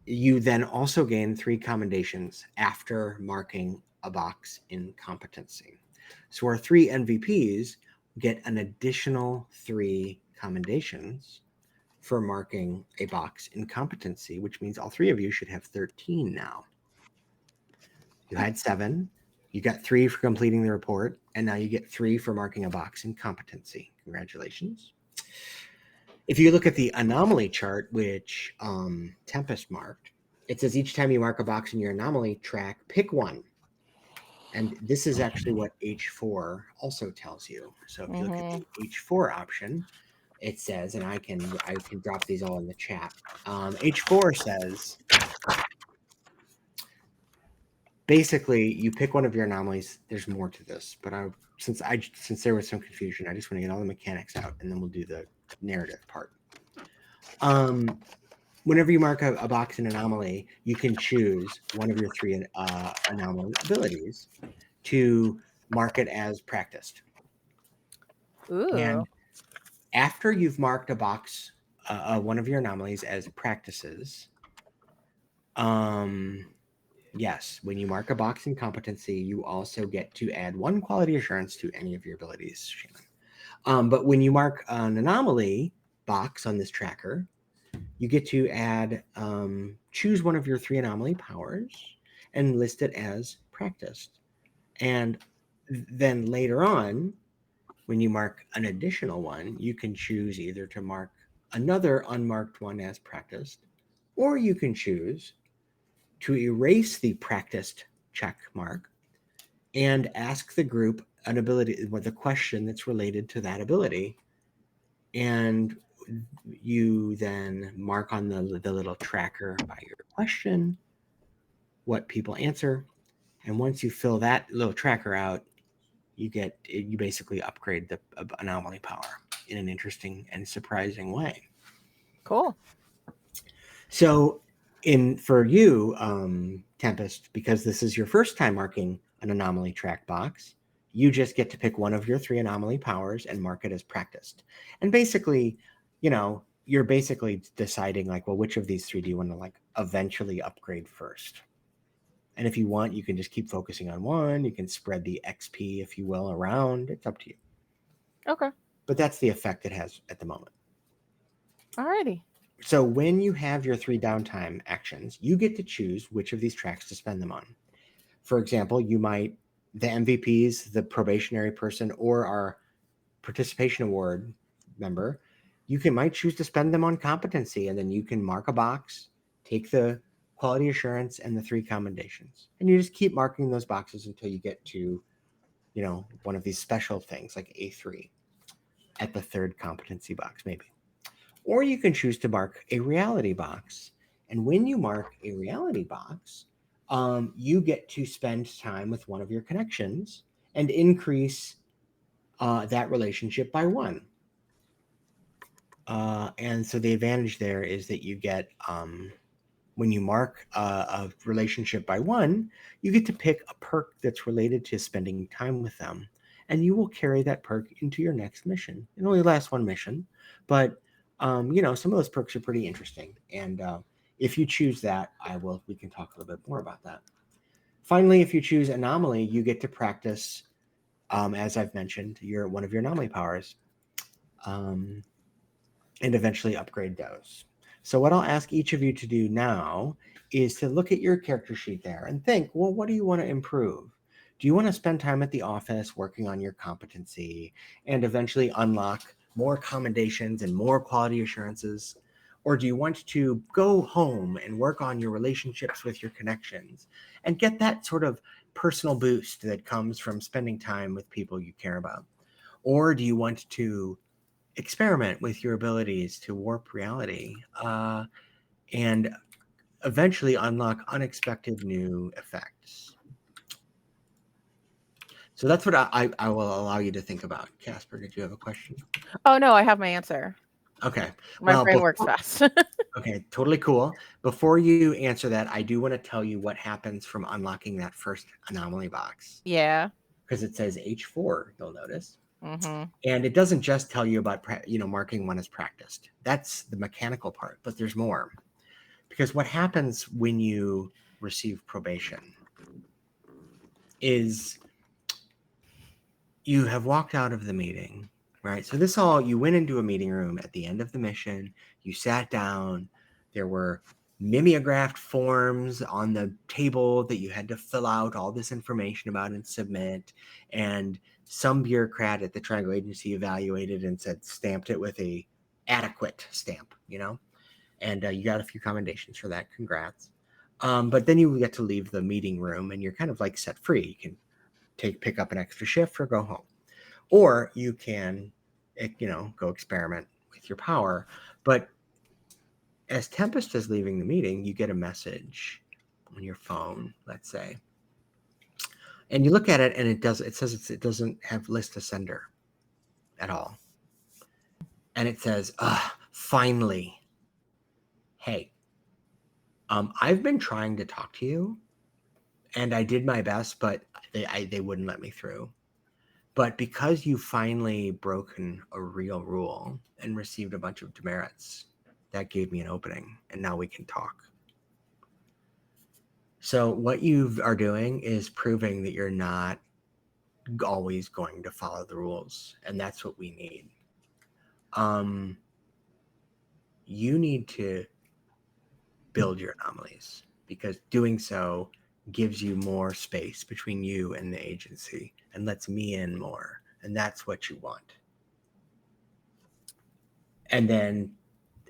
you then also gain 3 commendations after marking a box in competency. So our 3 MVPs get an additional 3 commendations for marking a box in competency, which means all 3 of you should have 13 now. You had 7. You got 3 for completing the report, and now you get 3 for marking a box in competency. Congratulations. If you look at the anomaly chart, which Tempest marked, it says each time you mark a box in your anomaly track, pick 1. And this is actually what H4 also tells you. So if you look at the H4 option, it says, and I can drop these all in the chat. H4 says, basically, you pick one of your anomalies. There's more to this, but since there was some confusion, I just want to get all the mechanics out, and then we'll do the narrative part. Whenever you mark a box in anomaly, you can choose one of your 3 anomaly abilities to mark it as practiced. Ooh. And after you've marked a box, one of your anomalies as practices, yes, when you mark a box in competency, you also get to add 1 quality assurance to any of your abilities, Shannon. But when you mark an anomaly box on this tracker, you get to add, choose one of your 3 anomaly powers and list it as practiced. And then later on, when you mark an additional one, you can choose either to mark another unmarked one as practiced, or you can choose to erase the practiced check mark and ask the group an ability with a question that's related to that ability. And you then mark on the little tracker by your question what people answer. And once you fill that little tracker out, you basically upgrade the anomaly power in an interesting and surprising way. Cool. So for you, Tempest, because this is your first time marking an anomaly track box, you just get to pick one of your 3 anomaly powers and mark it as practiced. And basically, you're basically deciding like, well, which of these 3 do you want to like eventually upgrade first? And if you want, you can just keep focusing on one. You can spread the XP, if you will, around. It's up to you. Okay. But that's the effect it has at the moment. Alrighty. So when you have your 3 downtime actions, you get to choose which of these tracks to spend them on. For example, the MVPs, the probationary person, or our participation award member, might choose to spend them on competency, and then you can mark a box, take the quality assurance and the 3 commendations, and you just keep marking those boxes until you get to, one of these special things like A3 at the 3rd competency box, maybe. Or you can choose to mark a reality box, and when you mark a reality box, you get to spend time with one of your connections and increase that relationship by 1. And so the advantage there is that you get, when you mark a relationship by 1, you get to pick a perk that's related to spending time with them. And you will carry that perk into your next mission. It only lasts 1 mission, but some of those perks are pretty interesting. And if you choose that, we can talk a little bit more about that. Finally, if you choose anomaly, you get to practice, as I've mentioned, one of your anomaly powers, and eventually upgrade those. So what I'll ask each of you to do now is to look at your character sheet there and think, well, what do you want to improve? Do you want to spend time at the office working on your competency and eventually unlock more commendations and more quality assurances? Or do you want to go home and work on your relationships with your connections and get that sort of personal boost that comes from spending time with people you care about? Or do you want to experiment with your abilities to warp reality and eventually unlock unexpected new effects? So that's what I will allow you to think about. Casper, did you have a question? Oh, no, I have my answer. Okay. My brain works fast. Okay, totally cool. Before you answer that, I do want to tell you what happens from unlocking that first anomaly box. Yeah. Because it says H4, you'll notice. Mm-hmm. And it doesn't just tell you about marking 1 as practiced. That's the mechanical part, but there's more. Because what happens when you receive probation is you have walked out of the meeting, right? So you went into a meeting room at the end of the mission, you sat down, there were mimeographed forms on the table that you had to fill out all this information about and submit, and some bureaucrat at the Triangle Agency evaluated and stamped it with a adequate stamp, and you got a few commendations for that. Congrats. But then you get to leave the meeting room and you're kind of like set free. You can pick up an extra shift or go home, or you can go experiment with your power. But as Tempest is leaving the meeting, you get a message on your phone, let's say, and you look at it and it says it doesn't have list to sender at all, and it says, finally, hey, I've been trying to talk to you and I did my best, but they wouldn't let me through. But because you finally broken a real rule and received a bunch of demerits, that gave me an opening, and now we can talk. So what you are doing is proving that you're not always going to follow the rules, and that's what we need. You need to build your anomalies, because doing so gives you more space between you and the agency and lets me in more, and that's what you want. And then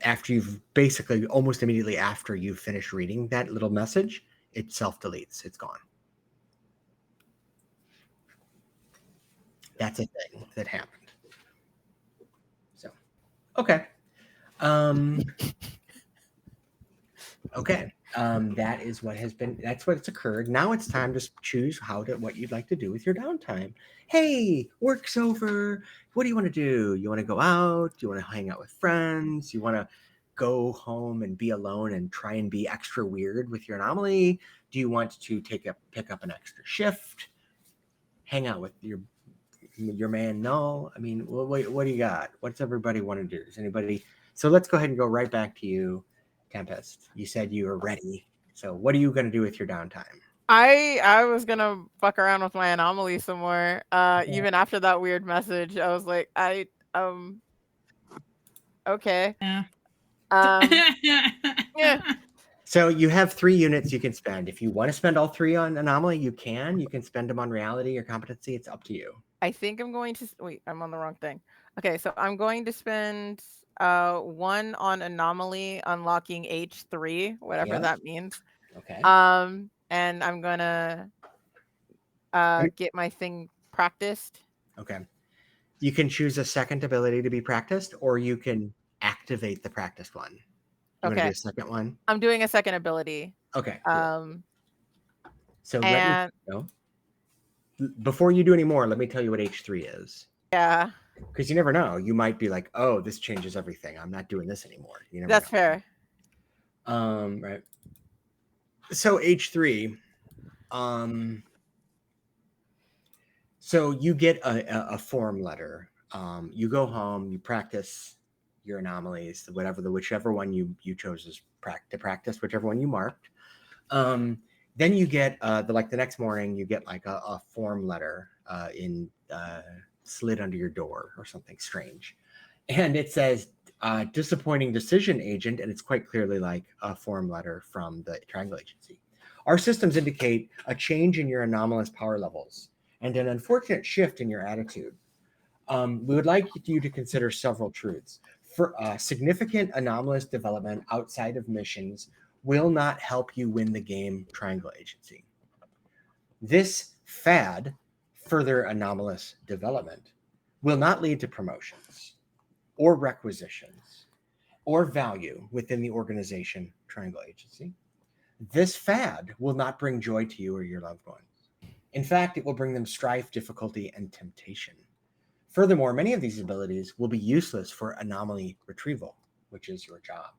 after you've basically almost immediately after you finish reading that little message, it self-deletes. It's gone. That's a thing that happened. So, okay. Okay. That is what that's what's occurred. Now it's time to choose what you'd like to do with your downtime. Hey, work's over. What do you want to do? You want to go out? Do you want to hang out with friends? You want to go home and be alone and try and be extra weird with your anomaly? Do you want to pick up an extra shift? Hang out with your man Null? I mean, what do you got? What's everybody want to do? Does anybody? So let's go ahead and go right back to you, Tempest. You said you were ready. So what are you going to do with your downtime? I was gonna fuck around with my anomaly some more. Even after that weird message, I was like, okay. Yeah. So you have 3 units you can spend. If you want to spend all 3 on anomaly, you can. You can spend them on reality or competency. It's up to you. I think I'm going to wait. I'm on the wrong thing. Okay, so I'm going to spend 1 on anomaly, unlocking H3, whatever that means. Okay. And I'm gonna get my thing practiced. Okay. You can choose a second ability to be practiced, or you can activate the practiced one. You want to do a second one? I'm doing a second ability. Okay. Cool. So and let me know. before you do any more, let me tell you what H3 is. Yeah, Because you never know. You might be like, oh, this changes everything. I'm not doing this anymore. You never that's know. fair. Right. So H3, so you get a form letter. You go home, you practice your anomalies, whichever one you chose to practice, whichever one you marked. Then you get the next morning, you get like a form letter slid under your door or something strange, and it says disappointing decision agent, and it's quite clearly like a form letter from the Triangle Agency. Our systems indicate a change in your anomalous power levels and an unfortunate shift in your attitude. We would like you to consider several truths. For significant anomalous development outside of missions will not help you win the game, Triangle Agency. This fad, further anomalous development, will not lead to promotions or requisitions or value within the organization, Triangle Agency. This fad will not bring joy to you or your loved ones. In fact, it will bring them strife, difficulty, and temptation. Furthermore, many of these abilities will be useless for anomaly retrieval, which is your job.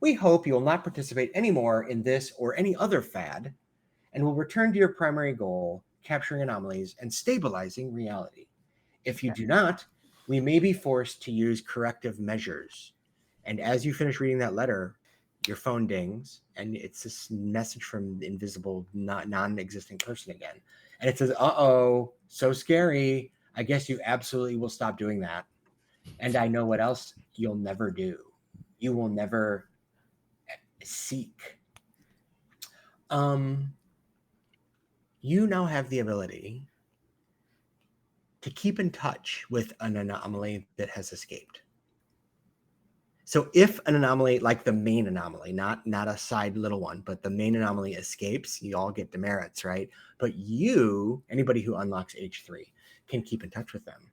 We hope you will not participate anymore in this or any other fad and will return to your primary goal, capturing anomalies and stabilizing reality. If you do not, we may be forced to use corrective measures. And as you finish reading that letter, your phone dings, and it's this message from the invisible, non-existing person again. And it says, uh-oh, so scary. I guess you absolutely will stop doing that. And I know what else you'll never do. You will never seek. You now have the ability to keep in touch with an anomaly that has escaped. So if an anomaly, like the main anomaly, not a side little one, but the main anomaly escapes, you all get demerits, right? But anybody who unlocks H3 can keep in touch with them.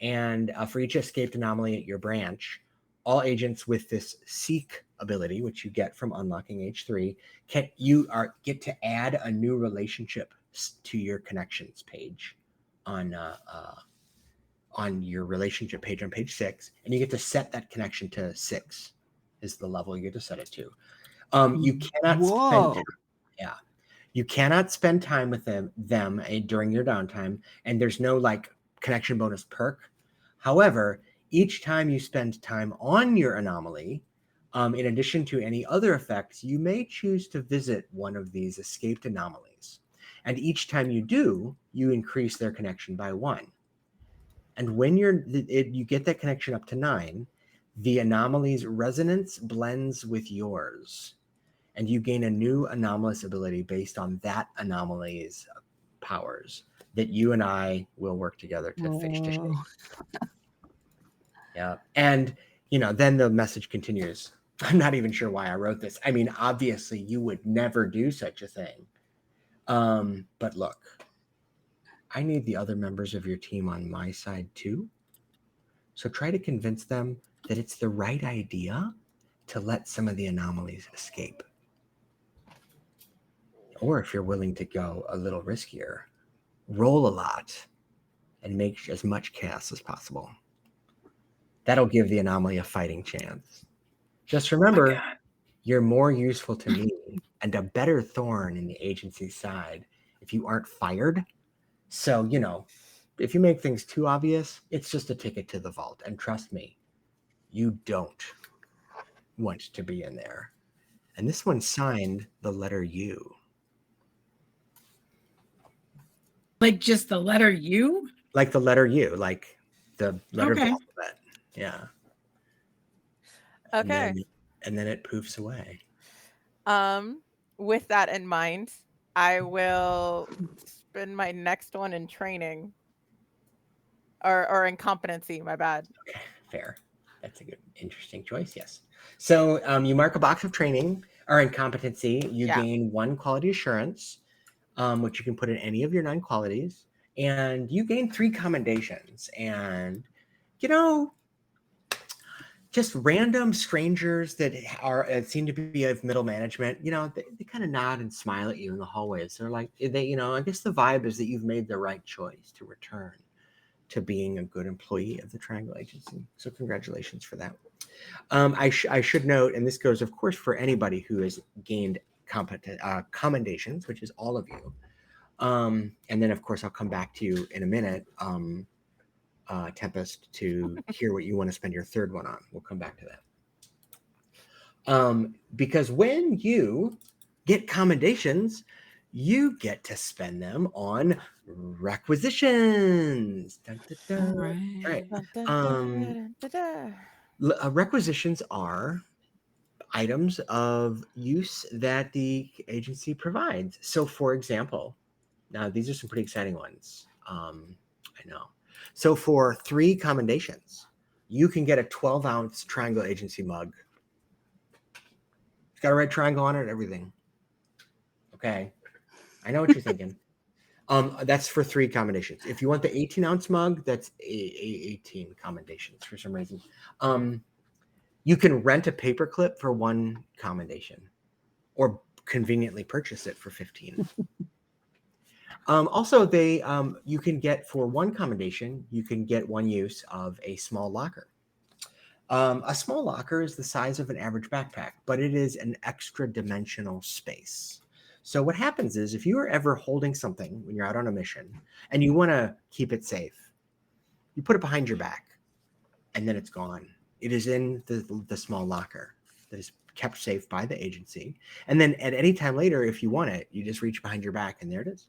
And for each escaped anomaly at your branch, all agents with this seek ability, which you get from unlocking H3, get to add a new relationship to your connections page on your relationship page on page 6, and you get to set that connection to 6 is the level you get to set it to. You cannot you cannot spend time with them during your downtime, and there's no like connection bonus perk. However, each time you spend time on your anomaly, in addition to any other effects, you may choose to visit one of these escaped anomalies. And each time you do, you increase their connection by 1. And when you get that connection up to 9, the anomaly's resonance blends with yours. And you gain a new anomalous ability based on that anomaly's powers that you and I will work together to fix to shape. Yeah. And, then the message continues. I'm not even sure why I wrote this. I mean, obviously, you would never do such a thing. But look, I need the other members of your team on my side too. So try to convince them that it's the right idea to let some of the anomalies escape. Or if you're willing to go a little riskier, roll a lot and make as much chaos as possible. That'll give the anomaly a fighting chance. Just remember, you're more useful to me and a better thorn in the agency's side if you aren't fired. So, if you make things too obvious, it's just a ticket to the vault. And trust me, you don't want to be in there. And this one signed the letter U. Like just the letter U? Like the letter U, like the letter of the Okay. alphabet. Yeah. Okay. And then it poofs away. With that in mind, I will spend my next one in training. Or in competency, my bad. Okay, fair. That's a good, interesting choice, yes. So you mark a box of training, or in competency, you gain 1 quality assurance, which you can put in any of your 9 qualities, and you gain 3 commendations. And, just random strangers that are seem to be of middle management, you know, they kind of nod and smile at you in the hallways. They're like, they, you know, I guess the vibe is that you've made the right choice to return to being a good employee of the Triangle Agency. So congratulations for that. I should note, and this goes, of course, for anybody who has gained commendations, which is all of you. And then, of course, I'll come back to you in a minute, Tempest, to hear what you want to spend your third one on. We'll come back to that. Because when you get commendations, you get to spend them on requisitions. Dun, dun, dun. All right. Requisitions are items of use that the agency provides. So, for example, now these are some pretty exciting ones. I know. So, for 3 commendations, you can get a 12-ounce Triangle Agency mug. It's got a red triangle on it and everything. Okay. I know what you're thinking. That's for 3 commendations. If you want the 18-ounce mug, that's 18 commendations for some reason. You can rent a paperclip for 1 commendation, or conveniently purchase it for 15. Also, they you can get, for 1 commendation, you can get 1 use of a small locker. A small locker is the size of an average backpack, but it is an extra dimensional space. So what happens is, if you are ever holding something when you're out on a mission and you want to keep it safe, you put it behind your back and then it's gone. It is in the small locker that is kept safe by the agency. And then at any time later, if you want it, you just reach behind your back and there it is.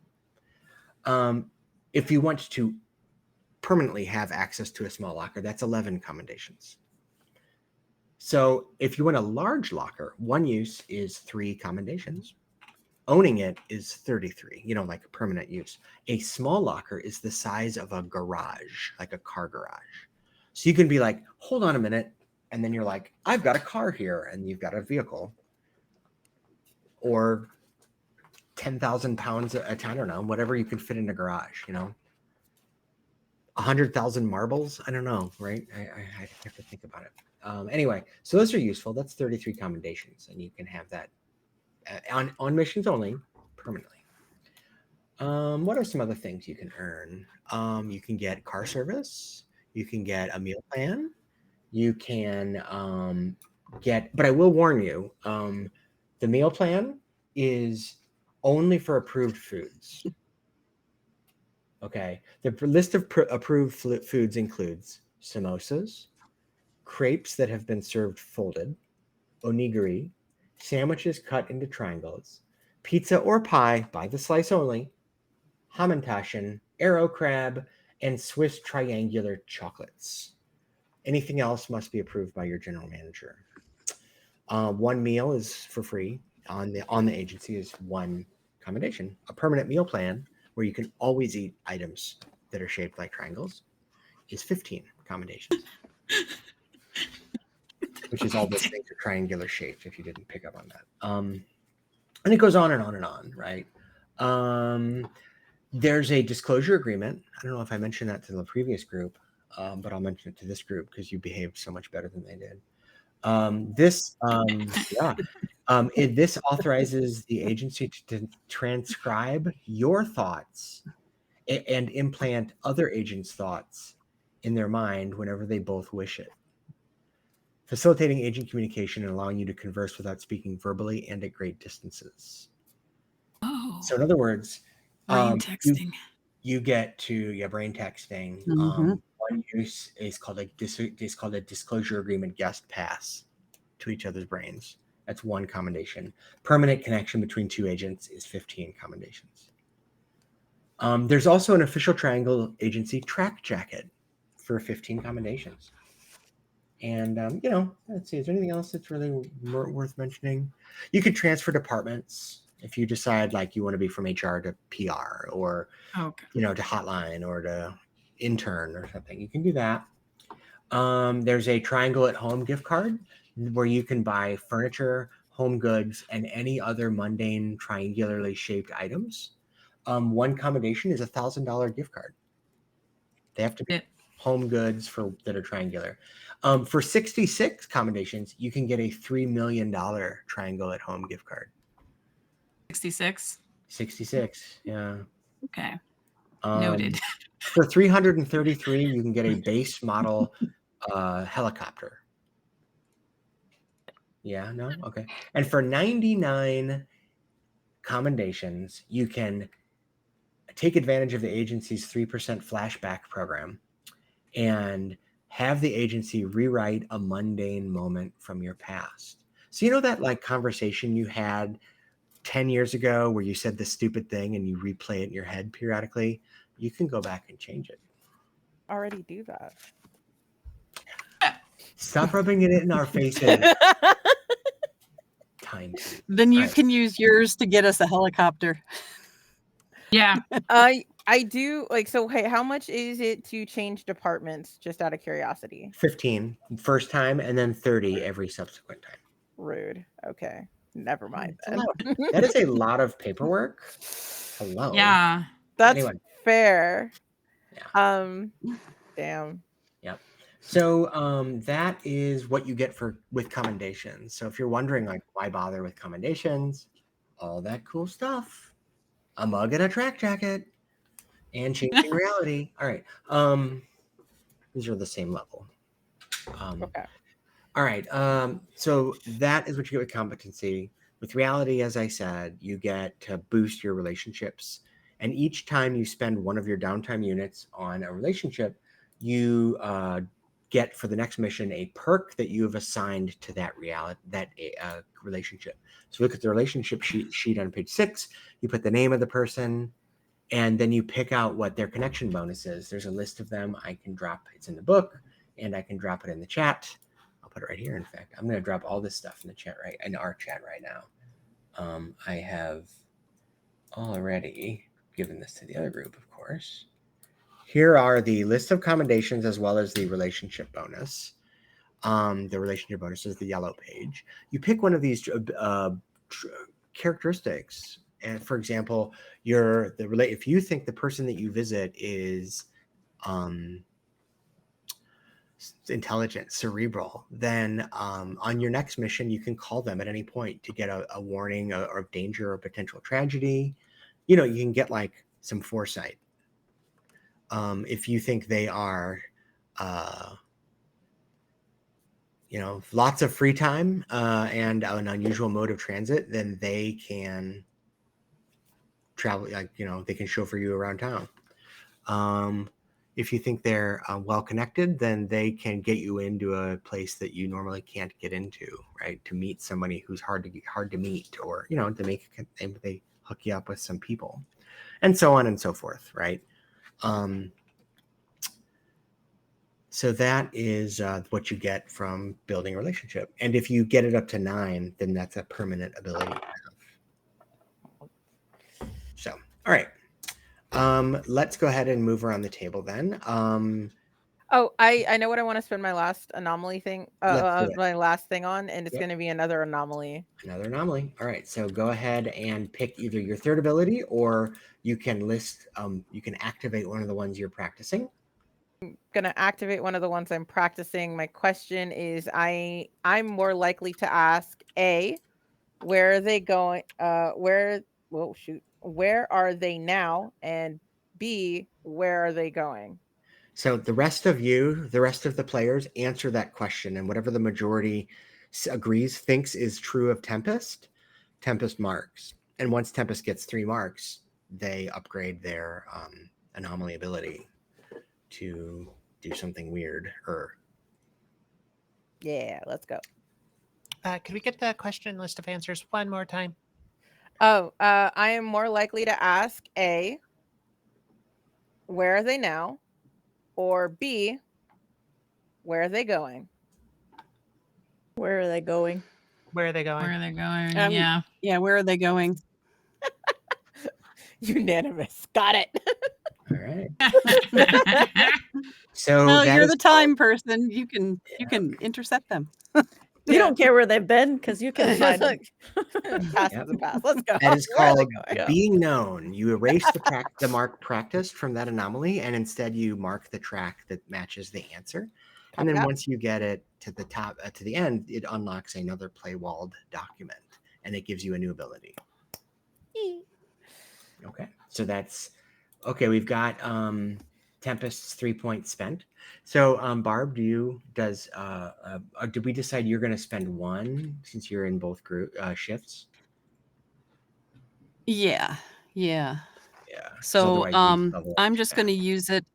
If you want to permanently have access to a small locker, that's 11 commendations. So if you want a large locker, 1 use is 3 commendations. Owning it is 33, you know, like a permanent use. A small locker is the size of a garage, like a car garage. So you can be like, hold on a minute. And then you're like, I've got a car here, and you've got a vehicle. Or 10,000 pounds, I don't know, whatever you can fit in a garage, you know. 100,000 marbles, I don't know, right? I have to think about it. Anyway, so those are useful. That's 33 commendations, and you can have that on missions only, permanently. What are some other things you can earn? You can get car service. You can get a meal plan. You can get, but I will warn you, the meal plan is only for approved foods. Okay. The list of approved foods includes samosas, crepes that have been served folded, onigiri, sandwiches cut into triangles, pizza or pie by the slice only, hamantaschen, arrow crab, and Swiss triangular chocolates. Anything else must be approved by your general manager. 1 meal is for free on the agency is 1 commendation. A permanent meal plan where you can always eat items that are shaped like triangles is 15 commendations. Which is all those things are triangular shaped, if you didn't pick up on that. And it goes on and on and on, right? There's a disclosure agreement. I don't know if I mentioned that to the previous group, but I'll mention it to this group because you behaved so much better than they did. This authorizes the agency to transcribe your thoughts and implant other agents' thoughts in their mind whenever they both wish it, facilitating agent communication and allowing you to converse without speaking verbally and at great distances. Oh. So in other words, Brain texting. You get to brain texting. Mm-hmm. 1 use is called a disclosure agreement guest pass to each other's brains. That's 1 commendation. Permanent connection between 2 agents is 15 commendations. There's also an official Triangle Agency track jacket for 15 commendations. And, you know, let's see, is there anything else that's really worth mentioning? You could transfer departments if you decide like you want to be from HR to PR or, you know, to hotline or to intern or something. You can do that. There's a Triangle at Home gift card where you can buy furniture, home goods, and any other mundane triangularly shaped items. 1 commendation is $1,000 gift card. They have to be home goods that are triangular. For 66 commendations, you can get a $3 million Triangle at Home gift card. 66. 66, yeah. Okay. Um, Noted. For 333, you can get a base model helicopter. Yeah, no? Okay. And for 99 commendations, you can take advantage of the agency's 3% flashback program and have the agency rewrite a mundane moment from your past. So you know that like conversation you had 10 years ago where you said this stupid thing and you replay it in your head periodically? You can go back and change it. Already do that. Stop rubbing it in our faces. Time. Then you Right. can use yours to get us a helicopter. Yeah. I do like, so hey, how much is it to change departments, just out of curiosity? 15 first time and then 30 every subsequent time. Rude. Okay. Never mind. It's a lot. That is a lot of paperwork. Hello. Yeah. That's Anyway. fair. Yeah. Damn. Yep. So that is what you get with commendations. So if you're wondering like why bother with commendations, all that cool stuff. A mug and a track jacket and changing reality. All right. These are the same level. Okay. All right. So that is what you get with competency. With reality, as I said, you get to boost your relationships. And each time you spend one of your downtime units on a relationship, you get for the next mission a perk that you have assigned to that relationship. So look at the relationship sheet on page 6. You put the name of the person, and then you pick out what their connection bonus is. There's a list of them. I can drop. It's in the book, and I can drop it in the chat. I'll put it right here. In fact, I'm going to drop all this stuff in the chat in our chat right now. I have already given this to the other group, of course. Here are the list of commendations as well as the relationship bonus. The relationship bonus is the yellow page. You pick one of these characteristics, and for example, if you think the person that you visit is intelligent, cerebral, then on your next mission, you can call them at any point to get a warning of danger or potential tragedy. You know, you can get like some foresight. If you think they are, lots of free time and an unusual mode of transit, then they can travel, they can chauffeur you around town. If you think they're well connected, then they can get you into a place that you normally can't get into, right? To meet somebody who's hard to meet, or they hook you up with some people, and so on and so forth, right? So that is what you get from building a relationship. And if you get it up to 9, then that's a permanent ability to have. So, all right. Let's go ahead and move around the table then. I know what I want to spend my last anomaly thing, my last thing on, and it's going to be another anomaly. Another anomaly. All right. So go ahead and pick either your third ability, or you can you can activate one of the ones you're practicing. I'm gonna activate one of the ones I'm practicing. My question is, I'm more likely to ask A, where are they going? Where are they now? And B, where are they going? So the rest of the players answer that question, and whatever the majority thinks is true of Tempest marks. And once Tempest gets 3 marks, they upgrade their anomaly ability to do something weird. Yeah, let's go. Could we get the question list of answers one more time? I am more likely to ask A, where are they now? Or B, where are they going? Where are they going? Where are they going? Where are they going? Yeah. Yeah, where are they going? Unanimous. Got it. All right. So Well, that you're is the time person. You can intercept them. You don't care where they've been because you can find them. Pass Yep. the pass. Let's go. That is Where are they called going? being known. You erase the mark practiced from that anomaly, and instead you mark the track that matches the answer. And then Copy that. once you get it to the top, to the end, it unlocks another play walled document, and it gives you a new ability. Okay, so that's okay. We've got Tempest's 3 points spent. So Barb, did we decide you're going to spend 1 since you're in both group shifts? Yeah. Yeah. So otherwise you'd level up I'm too just going to fast. use it.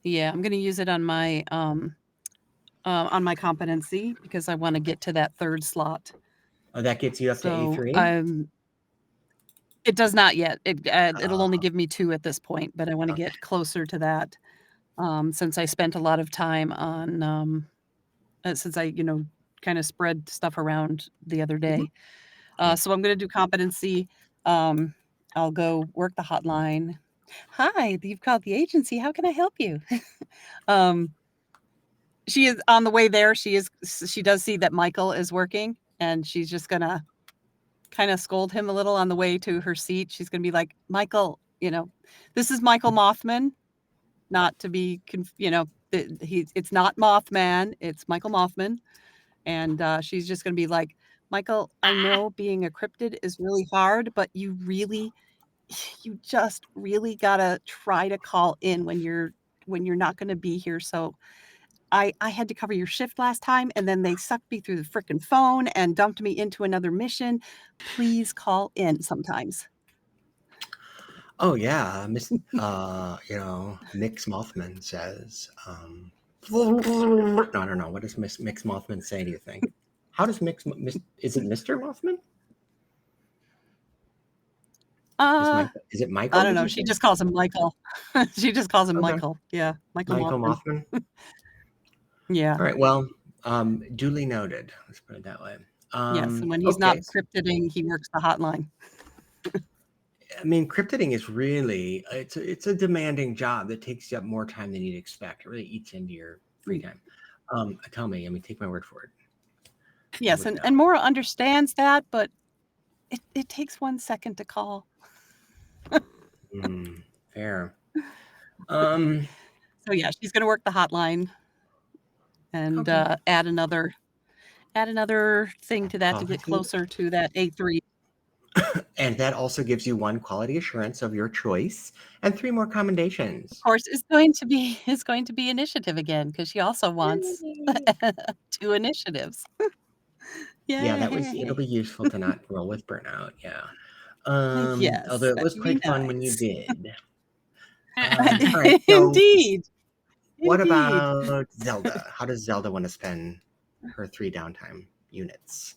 Yeah, I'm going to use it on my competency because I want to get to that 3rd slot. Oh, that gets you up to So A3? it does not yet. It'll only give me 2 at this point, but I want to get closer to that since I spent a lot of time on since I kind of spread stuff around the other day. So I'm going to do competency. I'll go work the hotline. Hi, you've called the agency. How can I help you? She is on the way there. She does see that Michael is working, and she's just gonna kind of scold him a little on the way to her seat. She's gonna be like, Michael, this is Michael Mothman, not to be, it's not Mothman, it's Michael Mothman. And she's just gonna be like, Michael, I know being a cryptid is really hard, but you just really gotta try to call in when you're not gonna be here. So I had to cover your shift last time, and then they sucked me through the frickin' phone and dumped me into another mission. Please call in sometimes. Oh yeah, Mix Mothman says. No, I don't know. What does Mix Mothman say? Do you think? How does is it Mr. Mothman? Is it Michael? I don't know. She just calls him Michael. She just calls him Michael. Yeah, Michael Mothman. Yeah. All right. Well, duly noted. Let's put it that way. Yes, and when he's not cryptiding, he works the hotline. I mean, cryptiding is really it's a demanding job that takes up more time than you'd expect. It really eats into your free time. Tell me, take my word for it. Yes, and Mora understands that, but it takes 1 second to call. Fair. So yeah, she's gonna work the hotline and add another thing to that to get closer to that A3. And that also gives you 1 quality assurance of your choice and 3 more commendations. Of course, it's going to be initiative again because she also wants 2 initiatives. Yeah, it'll be useful to not roll with burnout. Yeah. Yes, although it was quite fun when you did. All right, so Indeed. What about Zelda? How does Zelda want to spend her 3 downtime units?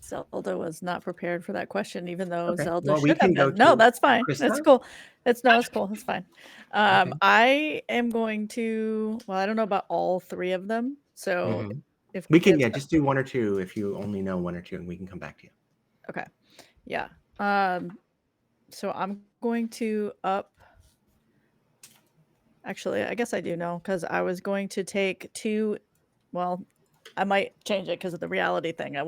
Zelda was not prepared for that question, even though Zelda Well, we should can have go been. No, to that's fine. Krista? That's cool. It's cool. It's fine. I am going to. Well, I don't know about all 3 of them. So if we can, just do 1 or 2 if you only know 1 or 2, and we can come back to you. Okay. Yeah. So I'm going to up. Actually, I guess I do know because I was going to take 2. Well, I might change it because of the reality thing. I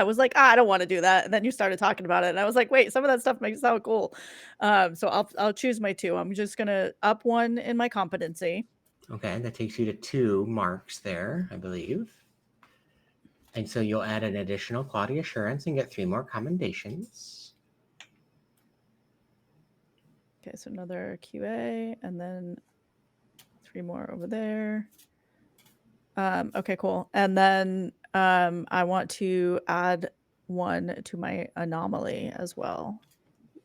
was like, I don't want to do that, and then you started talking about it, and I was like, wait, some of that stuff makes it sound cool. So I'll choose my 2. I'm just gonna up 1 in my competency. Okay, that takes you to 2 marks there, I believe. And so you'll add an additional quality assurance and get 3 more commendations. Okay, so another QA, and then 3 more over there. Okay, cool. And then I want to add 1 to my anomaly as well.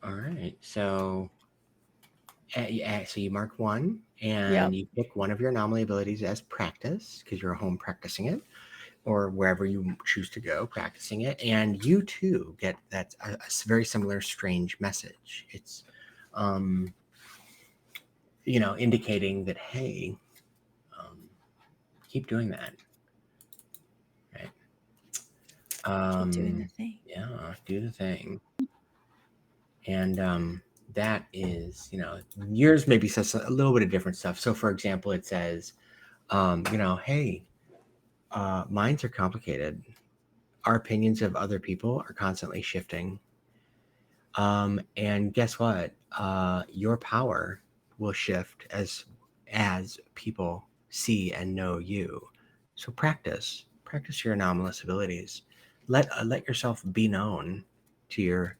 All right. So you mark 1, and you pick 1 of your anomaly abilities as practice because you're home practicing it, or wherever you choose to go practicing it. And you too get a very similar strange message. It's indicating that, hey, keep doing that. Right. Keep doing the thing. Yeah, do the thing. And that is, yours maybe says a little bit of different stuff. So for example, it says, hey, minds are complicated. Our opinions of other people are constantly shifting. And guess what? Your power will shift as people see and know you. So practice your anomalous abilities. Let yourself be known to your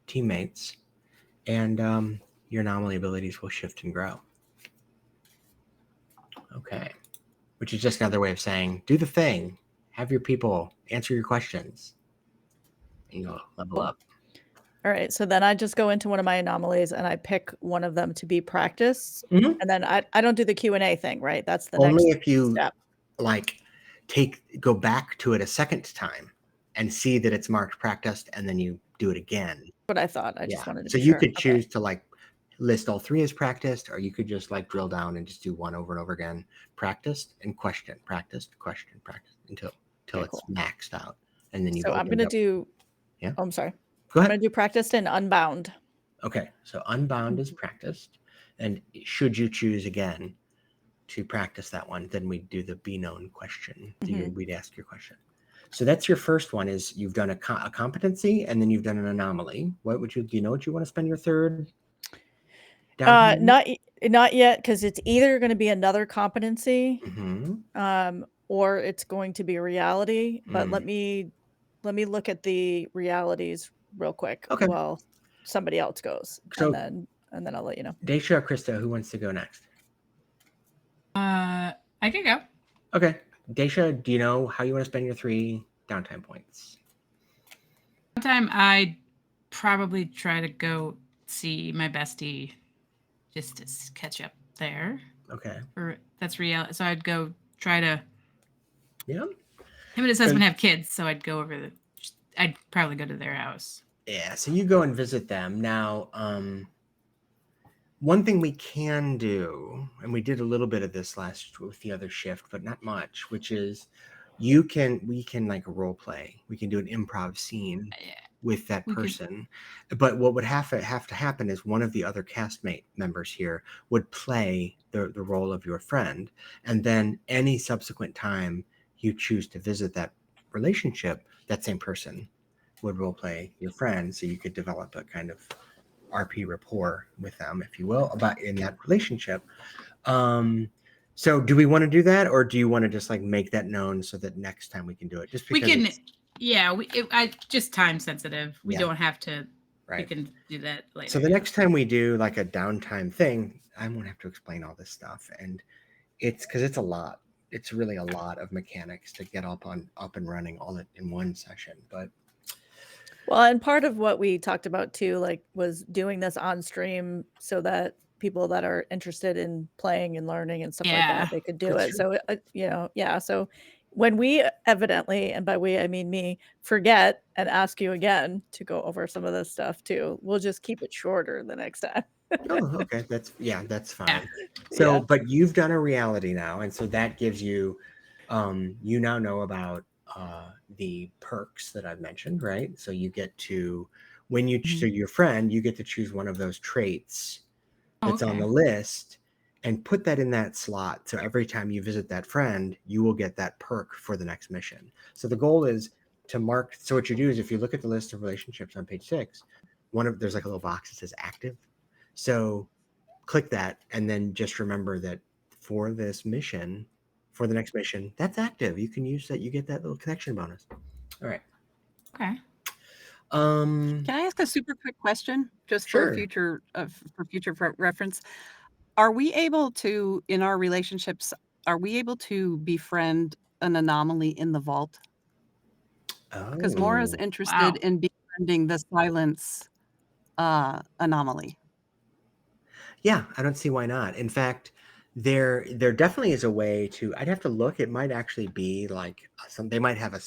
teammates, and your anomaly abilities will shift and grow. Okay, which is just another way of saying do the thing, have your people answer your questions, and you'll level up. All right, so then I just go into one of my anomalies and I pick one of them to be practice, Mhm. and then I don't do the Q&A thing, right? That's the Only next if you step. like go back to it a second time and see that it's marked practiced, and then you do it again. What I thought. I just wanted to So be you sure. could Okay. choose to like list all three as practiced, or you could just like drill down and just do one over and over again. Practiced and question, practiced, question, practiced until Okay, it's cool. maxed out. And then you've So I'm opened gonna up. do. Yeah. Oh, I'm sorry. Go I'm ahead. gonna do practiced and unbound. Okay, so unbound is practiced, and should you choose again to practice that one, then we do the be known question. We'd ask your question. So that's your first one. Is you've done a competency, and then you've done an anomaly. What would you? Do you know what you want to spend your third? Not yet, because it's either going to be another competency, or it's going to be a reality. But let me look at the realities real quick while somebody else goes, So, and then I'll let you know. Daisha or Krista, who wants to go next? I can go. Okay, Daisha, do you know how you want to spend your 3 downtime points? Downtime, I'd probably try to go see my bestie just to catch up there. Okay. That's real. So I'd go try to. Yeah. Him and his husband have kids, so I'd go over I'd probably go to their house. Yeah. So you go and visit them. Now, one thing we can do, and we did a little bit of this last with the other shift, but not much, which is we can like role play. We can do an improv scene with that person. But what would have to happen is one of the other castmate members here would play the role of your friend, and then any subsequent time you choose to visit that relationship, that same person would role play your friend, so you could develop a kind of RP rapport with them, if you will, about in that relationship. So do we want to do that, or do you want to just like make that known so that next time we can do it? Just because we can, I just time sensitive. We don't have to. Right. We can do that later. So the next time we do like a downtime thing, I won't have to explain all this stuff, and it's because it's a lot. It's really a lot of mechanics to get up and running all in one session, but. Well, and part of what we talked about too, like, was doing this on stream so that people that are interested in playing and learning and stuff like that, they could do it. True. So, so when we evidently, and by we I mean me, forget and ask you again to go over some of this stuff too, we'll just keep it shorter the next time. Oh, okay. That's fine. So, but you've done a reality now, and so that gives you, you now know about the perks that I've mentioned, right? So you get to, when you so your friend, you get to choose one of those traits that's on the list and put that in that slot. So every time you visit that friend, you will get that perk for the next mission. So the goal is to mark. So what you do is, if you look at the list of relationships on page 6, there's like a little box that says active. So click that, and then just remember that for this mission, for the next mission, that's active. You can use that. You get that little connection bonus. All right. Okay. Can I ask a super quick question, just for future reference? Are we able to, in our relationships, befriend an anomaly in the vault? Because Mora's interested in befriending the silence anomaly. Yeah, I don't see why not. In fact, there definitely is a way to. I'd have to look. It might actually be like they might have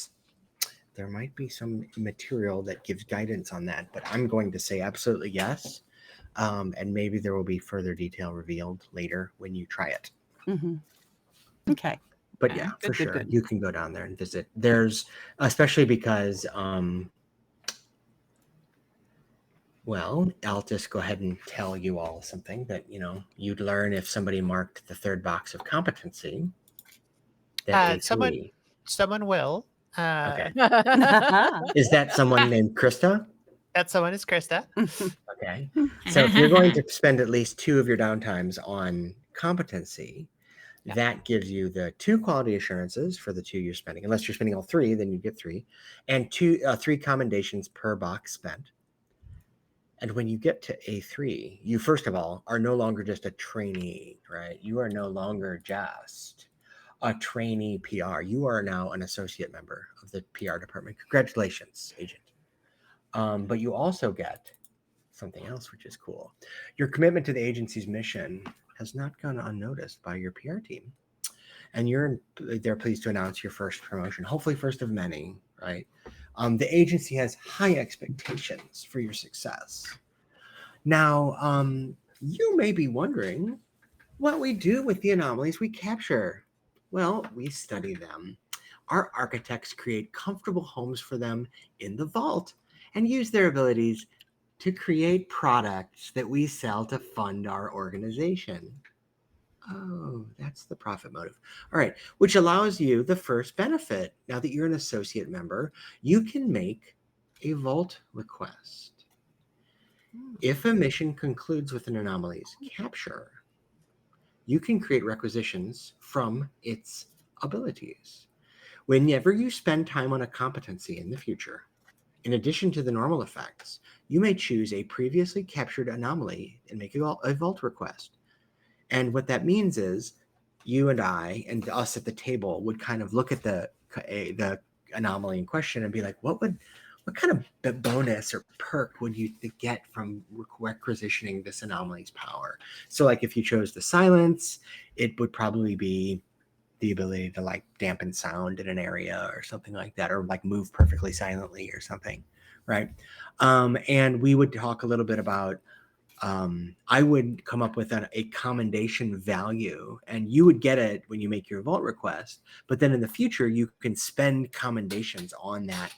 there might be some material that gives guidance on that, but I'm going to say absolutely yes. And maybe there will be further detail revealed later when you try it. Okay. But yeah, for sure. You can go down there and visit. There's, especially because, well, I'll just go ahead and tell you all something that, you'd learn if somebody marked the third box of competency. Someone will. Okay. Is that someone named Krista? That someone is Krista. Okay. So if you're going to spend at least 2 of your downtimes on competency, That gives you the 2 quality assurances for the 2 you're spending. Unless you're spending all 3, then you get 3. And 3 commendations per box spent. And when you get to A3, you first of all are no longer just a trainee, right? You are no longer just a trainee PR. You are now an associate member of the PR department. Congratulations, agent. But you also get something else, which is cool. Your commitment to the agency's mission has not gone unnoticed by your PR team. And they're pleased to announce your first promotion, hopefully first of many, right? The agency has high expectations for your success. Now, you may be wondering what we do with the anomalies we capture. Well, we study them. Our architects create comfortable homes for them in the vault and use their abilities to create products that we sell to fund our organization. Oh, that's the profit motive. All right, which allows you the first benefit. Now that you're an associate member, you can make a vault request. If a mission concludes with an anomalies capture, you can create requisitions from its abilities. Whenever you spend time on a competency in the future, in addition to the normal effects, you may choose a previously captured anomaly and make a vault request. And what that means is you and I and us at the table would kind of look at the anomaly in question and be like, what kind of bonus or perk would you get from requisitioning this anomaly's power? So like if you chose the silence, it would probably be the ability to like dampen sound in an area or something like that, or like move perfectly silently or something, right? And we would talk a little bit about, I would come up with a commendation value, and you would get it when you make your vault request, but then in the future, you can spend commendations on that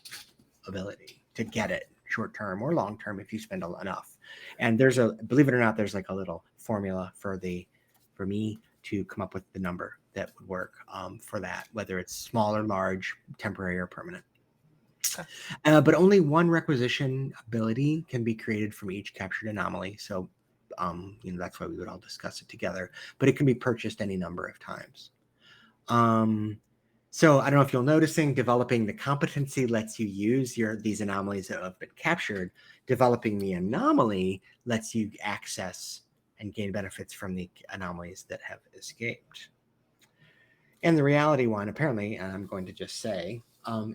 ability to get it short term or long term if you spend enough. And there's believe it or not, there's like a little formula for me to come up with the number that would work for that, whether it's small or large, temporary or permanent. But only one requisition ability can be created from each captured anomaly. So, that's why we would all discuss it together. But it can be purchased any number of times. So I don't know if you're noticing, developing the competency lets you use these anomalies that have been captured. Developing the anomaly lets you access and gain benefits from the anomalies that have escaped. And the reality one, apparently, and I'm going to just say,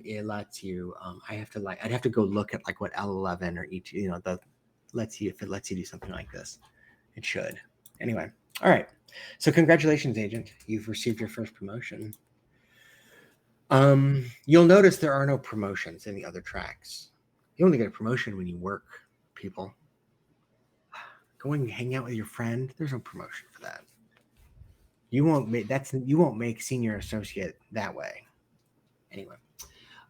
it lets you. I'd have to go look at like what L11 or E2, let's see if it lets you do something like this. It should. Anyway, all right. So congratulations, agent. You've received your first promotion. You'll notice there are no promotions in the other tracks. You only get a promotion when you work, people. Going and hang out with your friend, there's no promotion for that. You won't make senior associate that way. Anyway.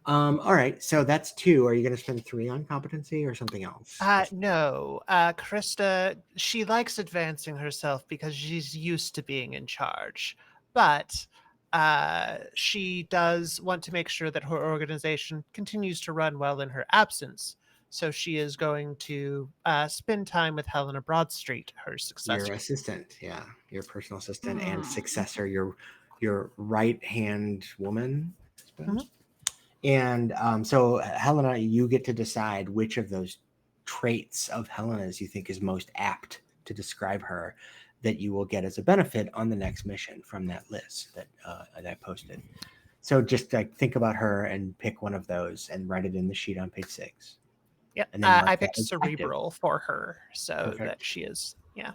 All right, so that's 2. Are you going to spend 3 on competency or something else? No. Krista, she likes advancing herself because she's used to being in charge. But she does want to make sure that her organization continues to run well in her absence. So she is going to spend time with Helena Broadstreet, her successor. Your assistant, yeah. Your personal assistant and successor, your right-hand woman, I suppose. And so Helena, you get to decide which of those traits of Helena's you think is most apt to describe her that you will get as a benefit on the next mission from that list that I posted. So just like think about her and pick one of those and write it in the sheet on page 6. Yeah, and then I picked cerebral for her so Perfect. that she is, yeah.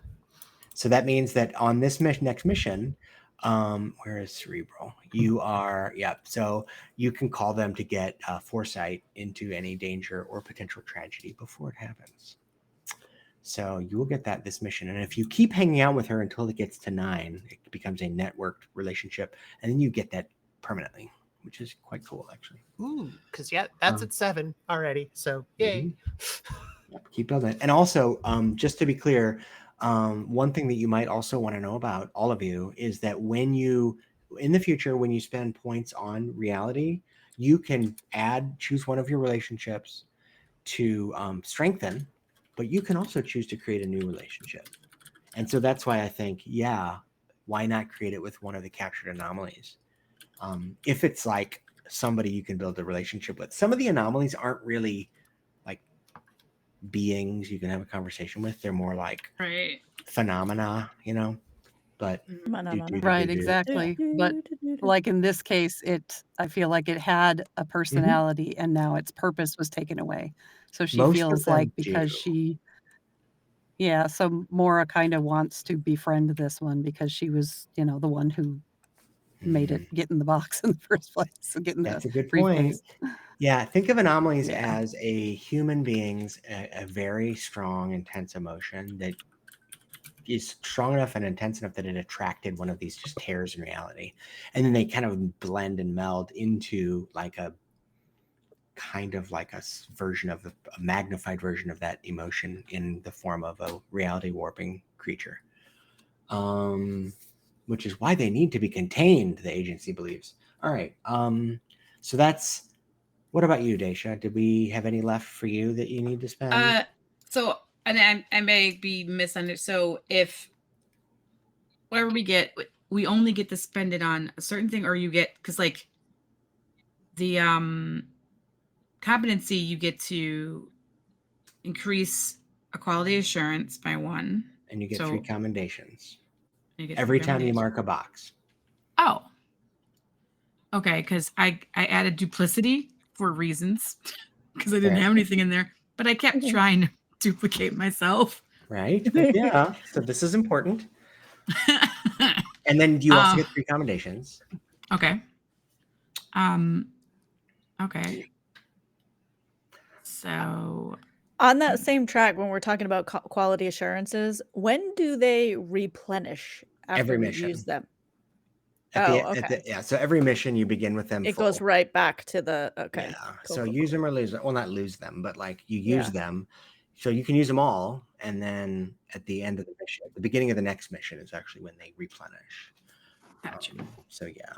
So that means that on this next mission, where is cerebral? You are, so you can call them to get foresight into any danger or potential tragedy before it happens. So you will get that this mission. And if you keep hanging out with her until it gets to 9, it becomes a networked relationship. And then you get that permanently, which is quite cool, actually. Ooh, because that's at 7 already. So yay. Keep building it. And also, just to be clear, one thing that you might also want to know about, all of you, is that in the future, when you spend points on reality, you can choose one of your relationships to strengthen, but you can also choose to create a new relationship. And so that's why I think, why not create it with one of the captured anomalies? If it's like somebody you can build a relationship with. Some of the anomalies aren't really like beings you can have a conversation with. They're more like phenomena, you know. But right, exactly. But like in this case, I feel like it had a personality and now its purpose was taken away. So she Most of feels them like because do. so Mora kind of wants to befriend this one because she was, the one who made it get in the box in the first place. So getting That's the a good briefcase. point. Yeah, think of anomalies Yeah. as a human being's a very strong, intense emotion that is strong enough and intense enough that it attracted one of these just tears in reality. And then they kind of blend and meld into like a kind of like a version of a magnified version of that emotion in the form of a reality warping creature. Which is why they need to be contained, the agency believes. All right. So that's, what about you, Daisha? Did we have any left for you that you need to spend? So, and I may be misunderstood. So if whatever we get, we only get to spend it on a certain thing, or you get, because like the competency, you get to increase a quality assurance by 1. And you get 3 commendations. Every time you mark a box. Oh. Okay, because I added duplicity for reasons, because I didn't have anything in there, but I kept trying to duplicate myself. Right? But yeah, so this is important. And then you also get 3 commendations. Okay. Okay. So on that same track, when we're talking about quality assurances, when do they replenish after Every we mission. use them? Yeah, so every mission you begin with them. It goes right back to the Yeah. Cool, use them or lose them. Well, not lose them, but like you use them. So you can use them all, and then at the end of the mission, at the beginning of the next mission is actually when they replenish. Gotcha. So yeah,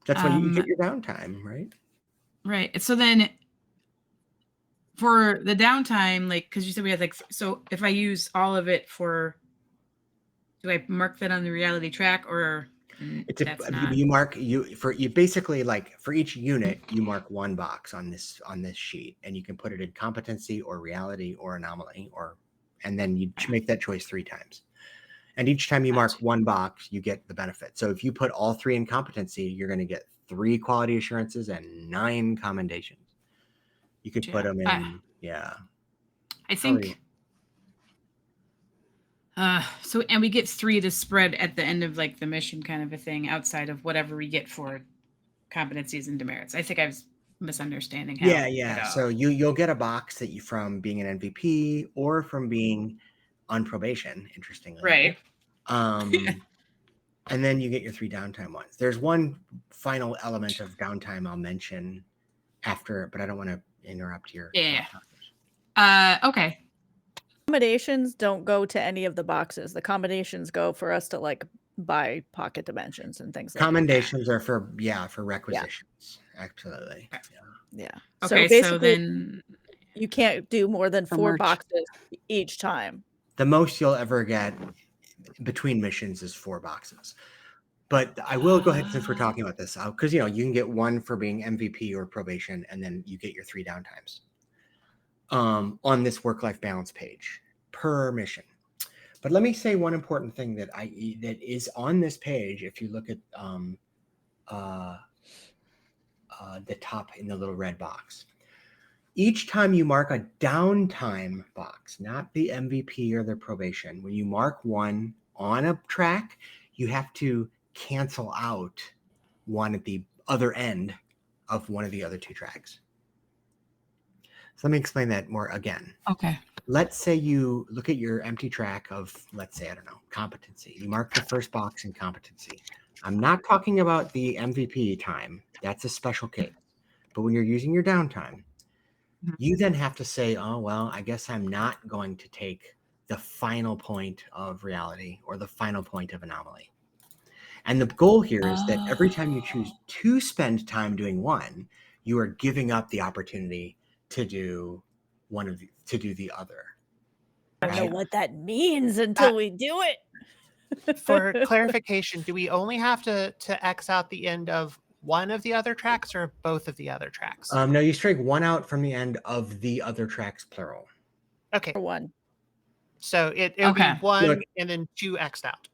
that's when you get your downtime, right? Right. So then, for the downtime, like, because you said we had like, so if I use all of it do I mark that on the reality track, or it's you basically, like, for each unit you mark 1 box on this sheet, and you can put it in competency or reality or anomaly, and then you make that choice 3 times. And each time you mark 1 box, you get the benefit. So if you put all 3 in competency, you're going to get 3 quality assurances and 9 commendations. You could put them in, I think. So, and we get 3 to spread at the end of like the mission kind of a thing, outside of whatever we get for competencies and demerits. I think I was misunderstanding how. Yeah. So you'll get a box that from being an MVP or from being on probation, interestingly. Right. And then you get your 3 downtime ones. There's one final element of downtime I'll mention after, but I don't want to interrupt your. Okay. Accommodations don't go to any of the boxes. The accommodations go for us to like buy pocket dimensions and things like that. Commendations are for requisitions. Yeah. Absolutely. Yeah. Okay, so then you can't do more than 4 boxes each time. The most you'll ever get between missions is 4 boxes. But I will go ahead, since we're talking about this, because you can get 1 for being MVP or probation, and then you get your 3 downtimes on this work-life balance page per mission. But let me say one important thing that is on this page. If you look at the top in the little red box, each time you mark a downtime box, not the MVP or the probation, when you mark 1 on a track, you have to cancel out 1 at the other end of one of the other 2 tracks. So let me explain that more again. Okay. Let's say you look at your empty track of, let's say, I don't know, competency. You mark the first box in competency. I'm not talking about the MVP time. That's a special case. But when you're using your downtime, you then have to say, oh, well, I guess I'm not going to take the final point of reality or the final point of anomaly. And the goal here is that every time you choose to spend time doing 1, you are giving up the opportunity to do the other. I don't know what that means until we do it. For clarification, do we only have to X out the end of one of the other tracks or both of the other tracks? No, you strike one out from the end of the other tracks, plural. Okay. Or one. So it'll Okay. be one Look. and then 2 X'd out.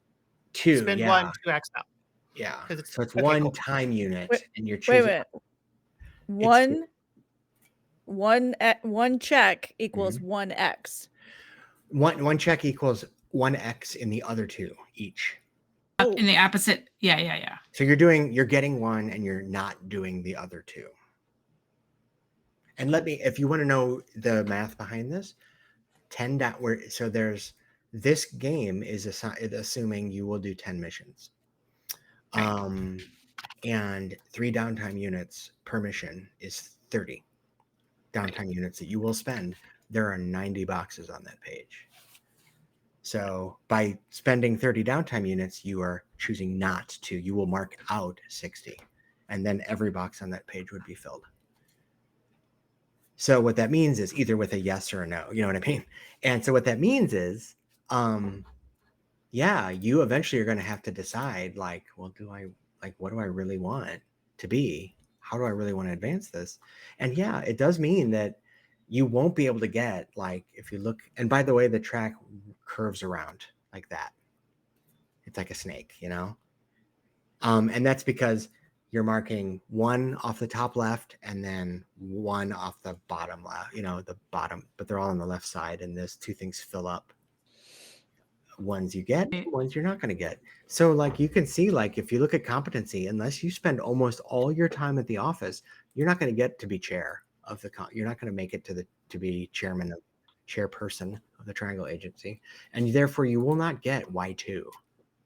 Two, Spend yeah. 1, 2 X'd out. Yeah. 'Cause it's- So it's okay, one cool. time unit, Wait, and you're Wait, choosing. one check equals one X. One check equals one X in the other two each. In the opposite. Yeah. So you're getting one and you're not doing the other two. And if you want to know the math behind this, this game is assuming you will do 10 missions. Right. And 3 downtime units per mission is 30 downtime units that you will spend. There are 90 boxes on that page. So by spending 30 downtime units, you are choosing not to. You will mark out 60, and then every box on that page would be filled. So what that means is either with a yes or a no, you know what I mean? And so what that means is, you eventually are going to have to decide, like, well, what do I really want to be? How do I really want to advance this? And yeah, it does mean that you won't be able to get, like, if you look, and by the way, the track curves around like that. It's like a snake, you know? And that's because you're marking one off the top left and then one off the bottom left, the bottom, but they're all on the left side, and those two things fill up. Ones you get, ones you're not going to get. So like you can see, like if you look at competency, unless you spend almost all your time at the office, you're not going to get to be chair of the you're not going to make it to be chairperson of the Triangle Agency, and therefore you will not get Y2.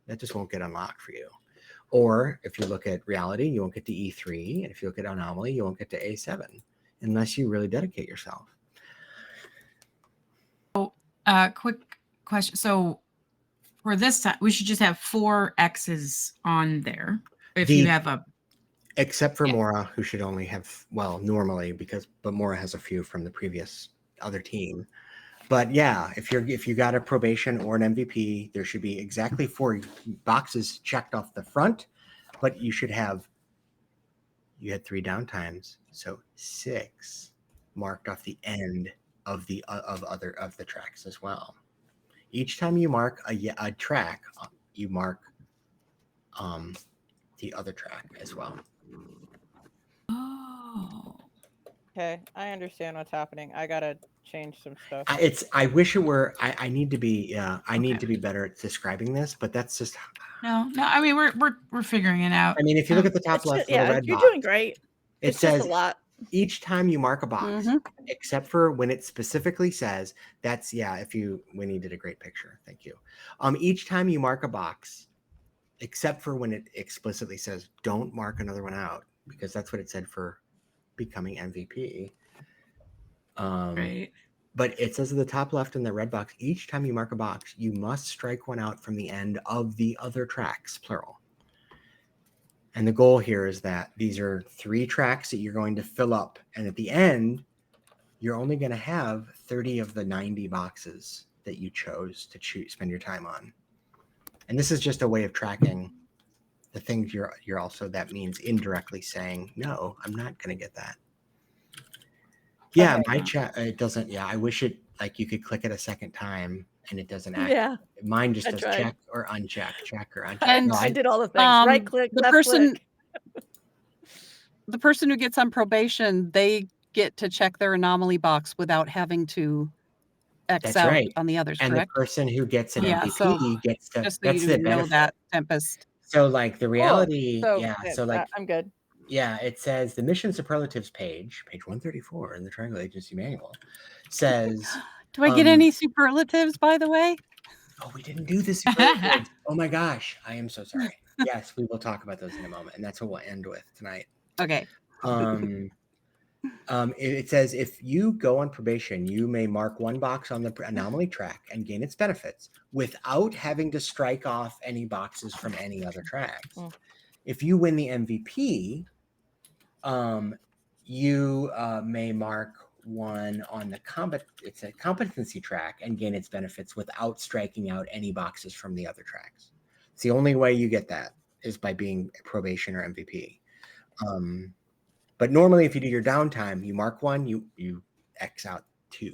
That just won't get unlocked for you. Or if you look at reality, you won't get to E3, and if you look at anomaly, you won't get to A7 unless you really dedicate yourself. So, quick question. So for this time, we should just have 4 X's on there. If you have a, except for Mora, who should only have, well, normally but Mora has a few from the previous other team. But yeah, if you got a probation or an MVP, there should be exactly 4 boxes checked off the front, but you had 3 downtimes, so 6 marked off the end of the tracks as well. Each time you mark a track, you mark the other track as well. oh, Okay, I understand what's happening. I gotta change some stuff. I wish it were. I need to be. Need to be better at describing this, but that's just. no. I mean, we're figuring it out. I mean, if you look at the top left, little red you're box, doing great. it It's says just a lot. each time you mark a box, except for when it specifically says that's Winnie did a great picture. Thank you. Each time you mark a box, except for when it explicitly says don't mark another one out, because that's what it said for becoming MVP. Right. But it says at the top left in the red box, each time you mark a box, you must strike one out from the end of the other tracks, plural. And the goal here is that these are 3 tracks that you're going to fill up. And at the end, you're only going to have 30 of the 90 boxes that you chose to spend your time on. And this is just a way of tracking the things you're also, that means indirectly saying, no, I'm not going to get that. Yeah, Okay. my chat, it doesn't. Yeah, I wish it, like you could click it a second time and it doesn't act. Yeah. Mine just I does tried. check or uncheck, check or uncheck. And No, I did all the things. Right click, the left person click. the person who gets on probation, they get to check their anomaly box without having to X That's out right. on the others, And correct? the person who gets an Yeah, MVP so gets to, Just so that's you the know benefit. that, Tempest. So like the reality, So, so like, I'm good. yeah, it says the mission superlatives page 134 in the Triangle Agency Manual says, Do I get any superlatives, by the way? oh, we didn't do the superlatives. Oh my gosh, I am so sorry. Yes, we will talk about those in a moment, and that's what we'll end with tonight. Okay. It says if you go on probation, you may mark one box on the anomaly track and gain its benefits without having to strike off any boxes from any other tracks. If you win the MVP, you may mark one on the competency track and gain its benefits without striking out any boxes from the other tracks. It's the only way you get that is by being probation or MVP. But normally, if you do your downtime, you mark 1, you X out 2.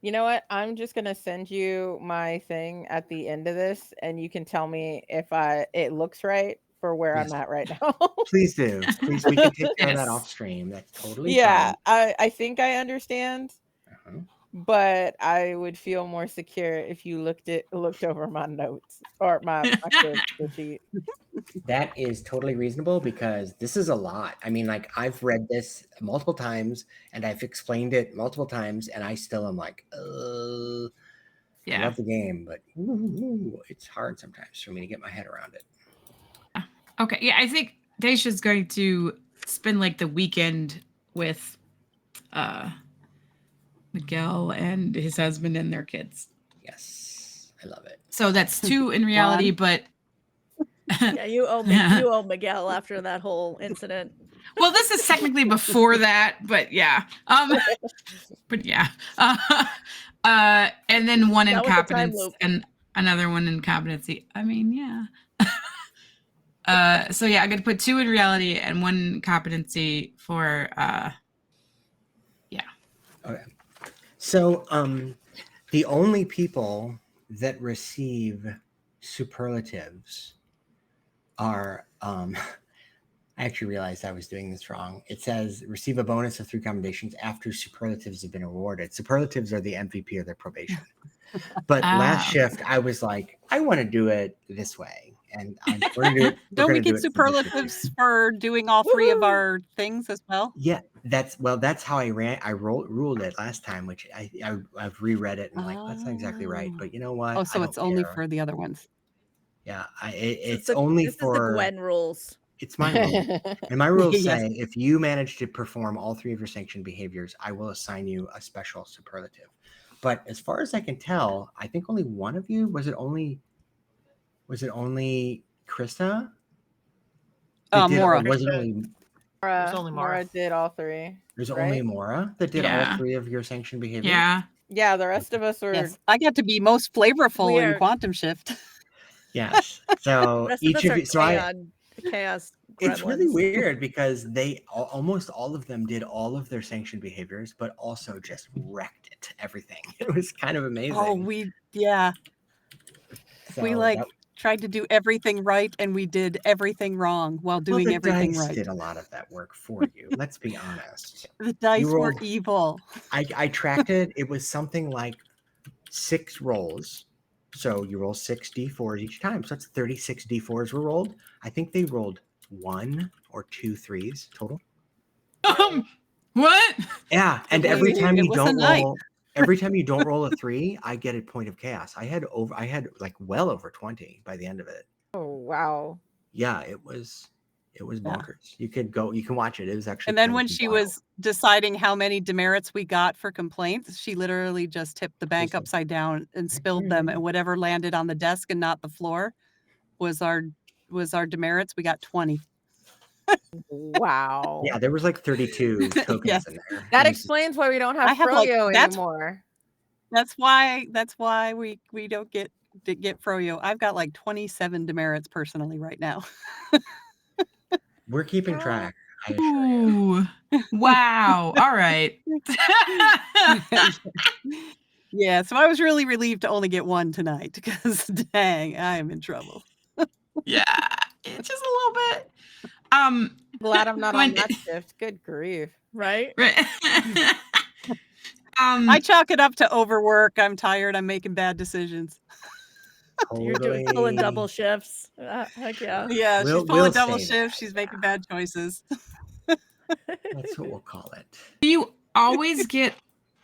You know what? I'm just gonna send you my thing at the end of this, and you can tell me if it looks right for where Yes. I'm at right now. Please do. Please, we can take care of that Yes. off stream. That's totally Yeah, fine. I think I understand, Uh-huh. but I would feel more secure if you looked over my notes or my character sheet. That is totally reasonable because this is a lot. I mean, like I've read this multiple times and I've explained it multiple times, and I still am like, I Yeah. love the game, but it's hard sometimes for me to get my head around it. Okay. Yeah, I think Daisha's going to spend like the weekend with Miguel and his husband and their kids. Yes, I love it. So that's 2 in reality, but Yeah, you owe Miguel after that whole incident. well, this is technically before that, but yeah. But yeah. And then 1 That was a time incompetence loop. and another 1 incompetency. I mean, yeah. So yeah, I'm gonna put 2 in reality and 1 competency for yeah. Okay. So the only people that receive superlatives are I actually realized I was doing this wrong. It says receive a bonus of 3 commendations after superlatives have been awarded. Superlatives are the MVP of their probation. But last shift, I was like, I want to do it this way. And we're going to do it. Don't we get superlatives for doing all 3 of our things as well? Yeah, that's how I ruled it last time, which I've reread it and I'm like, that's not exactly right. But you know what? Oh, so it's only for the other ones. Yeah, it's only this for is the Gwen rules. It's my rule. And my rules say if you manage to perform all 3 of your sanctioned behaviors, I will assign you a special superlative. But as far as I can tell, I think only one of you was it only Krista? Mora. Was it only Mora did all 3. There's right? only Mora that did all 3 of your sanctioned behaviors? Yeah. Yeah, the rest of us were. Yes, I got to be most flavorful in Quantum Shift. Yes. So each of you. So chaos. It's really weird because almost all of them did all of their sanctioned behaviors, but also just wrecked it. Everything. It was kind of amazing. Oh, we tried to do everything right, and we did everything wrong while doing everything dice right. Did a lot of that work for you. Let's be honest. The dice were evil. I tracked it. It was something like 6 rolls. So you roll 6 d4s each time. So that's 36 d4s were rolled. I think they rolled 1 or 2 3s total. What? Yeah, and every time you don't roll a 3, I get a point of chaos. I had like well over 20 by the end of it. Oh wow. Yeah, it was bonkers. You can watch it. It was actually. And then when she was deciding how many demerits we got for complaints, she literally just tipped the bank upside down and spilled them, and whatever landed on the desk and not the floor was our demerits. We got 20. Wow. Yeah, there was like 32 tokens in there. That explains why we don't have Froyo anymore. That's why we don't get Froyo. I've got like 27 demerits personally right now. We're keeping track. I assure you. Wow. All right. Yeah, so I was really relieved to only get 1 tonight because dang, I am in trouble. Yeah, it's just a little bit. Glad I'm not on that shift. Good grief. Right? I chalk it up to overwork. I'm tired. I'm making bad decisions. You're pulling double shifts. Heck yeah. Yeah, she's pulling double shifts. She's making bad choices. That's what we'll call it. Do you always get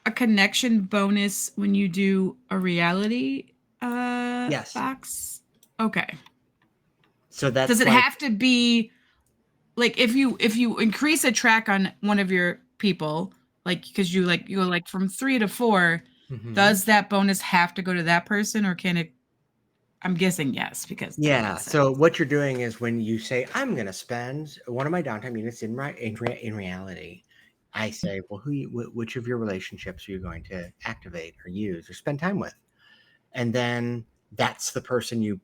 a connection bonus when you do a reality box? Okay. So that's does it have to be like if you increase a track on one of your people, like because you go like from 3 to 4, does that bonus have to go to that person, or can it? I'm guessing yes, because So what you're doing is when you say I'm going to spend one of my downtime units in reality, I say, well, which of your relationships are you going to activate or use or spend time with, and then that's the person you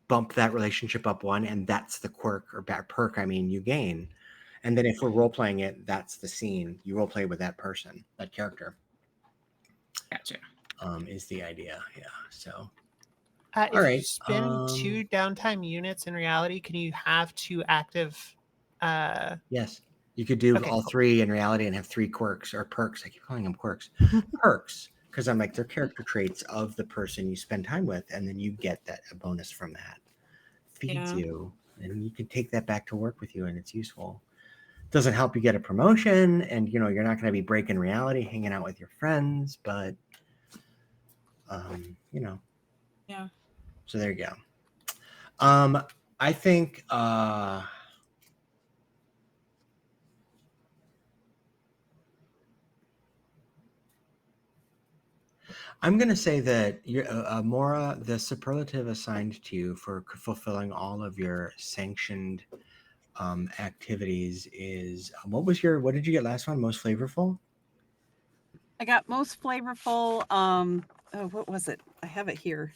bump that relationship up one, and that's the quirk or perk, you gain. And then if we're role-playing it, that's the scene. You role-play with that person, that character. Gotcha. Is the idea. Yeah, so. If All right. you spend 2 downtime units in reality, can you have 2 active? Yes, you could do Okay, all cool. 3 in reality and have 3 quirks or perks. I keep calling them quirks. Perks, because I'm like, they're character traits of the person you spend time with, and then you get a bonus from that. Feeds you, and you can take that back to work with you, and it's useful. Doesn't help you get a promotion, and you're not going to be breaking reality, hanging out with your friends, but Yeah. So there you go. I think I'm going to say that Mora, the superlative assigned to you for fulfilling all of your sanctioned activities is, what did you get last one? Most flavorful? I got most flavorful. What was it? I have it here.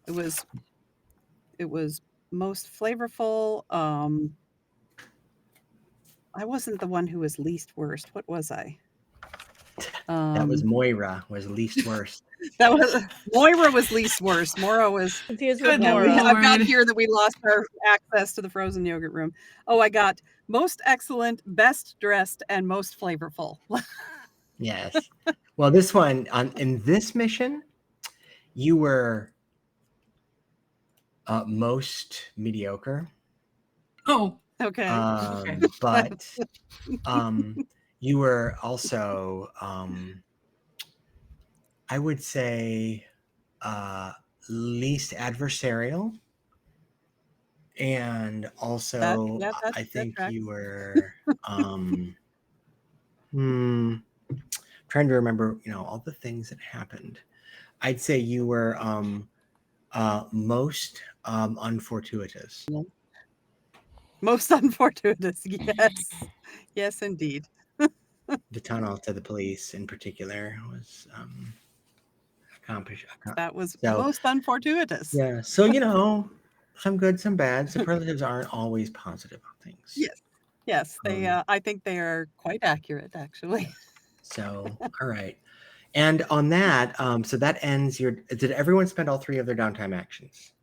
It was most flavorful. I wasn't the one who was least worst. What was I? That was Moira, was least worst. That was Moira was least worst. Mora was Confused with Good Mora. I've got Lord. here that we lost our access to the frozen yogurt room. Oh, I got most excellent, best dressed, and most flavorful. Yes. Well, this one in this mission, you were most mediocre. Oh, okay. But you were also I would say least adversarial, and also I think you were trying to remember all the things that happened. I'd say you were most unfortuitous. Most unfortuitous, yes. Yes, indeed. The tunnel to the police in particular was accomplished. That was most unfortuitous. Yeah, so some good, some bad. Superlatives aren't always positive things. Yes, they. I think they are quite accurate, actually. So, all right, and on that, so that ends your. Did everyone spend all 3 of their downtime actions?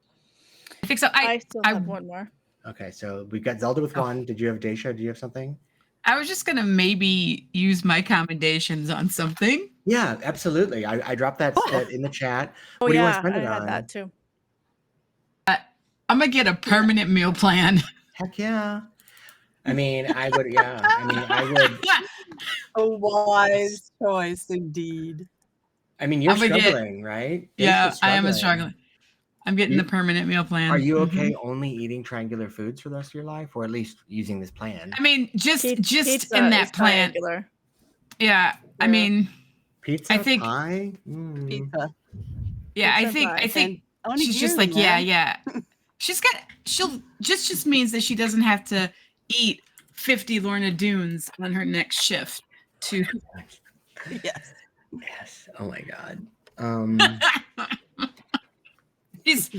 I think so. I still have one more. Okay, so we've got Zelda with 1. Did you have Daisha? Do you have something? I was just gonna maybe use my commendations on something. Yeah, absolutely. I dropped that in the chat. Oh, what do you want yeah, to spend I it on? had that too. I'm gonna get a permanent meal plan. Heck yeah. I would. Yeah. I would. A wise choice, indeed. You're struggling, right? Yeah, I am struggling. I'm getting the permanent meal plan. Are you okay only eating triangular foods for the rest of your life, or at least using this plan? Just pizza in that plan. Triangular. Yeah, pizza, I think pie, Pizza. Yeah, Pizza I think only she's you, just like, man. yeah. She'll just means that she doesn't have to eat 50 Lorna Doones on her next shift. Yes. Oh my God. She's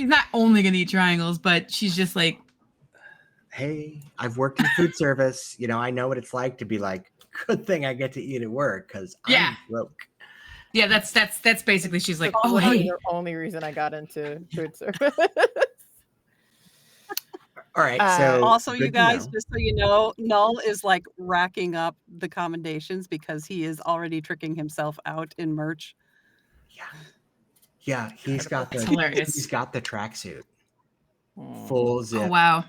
not only gonna eat triangles, but she's just like, hey, I've worked in food service. I know what it's like to be like, good thing I get to eat at work because I'm broke. Yeah, that's basically. She's like, oh, hey, the only reason I got into food service. All right. So also, you guys, just so you know, Null is like racking up the commendations because he is already tricking himself out in merch. Yeah, he's got the tracksuit, full zip. Oh wow,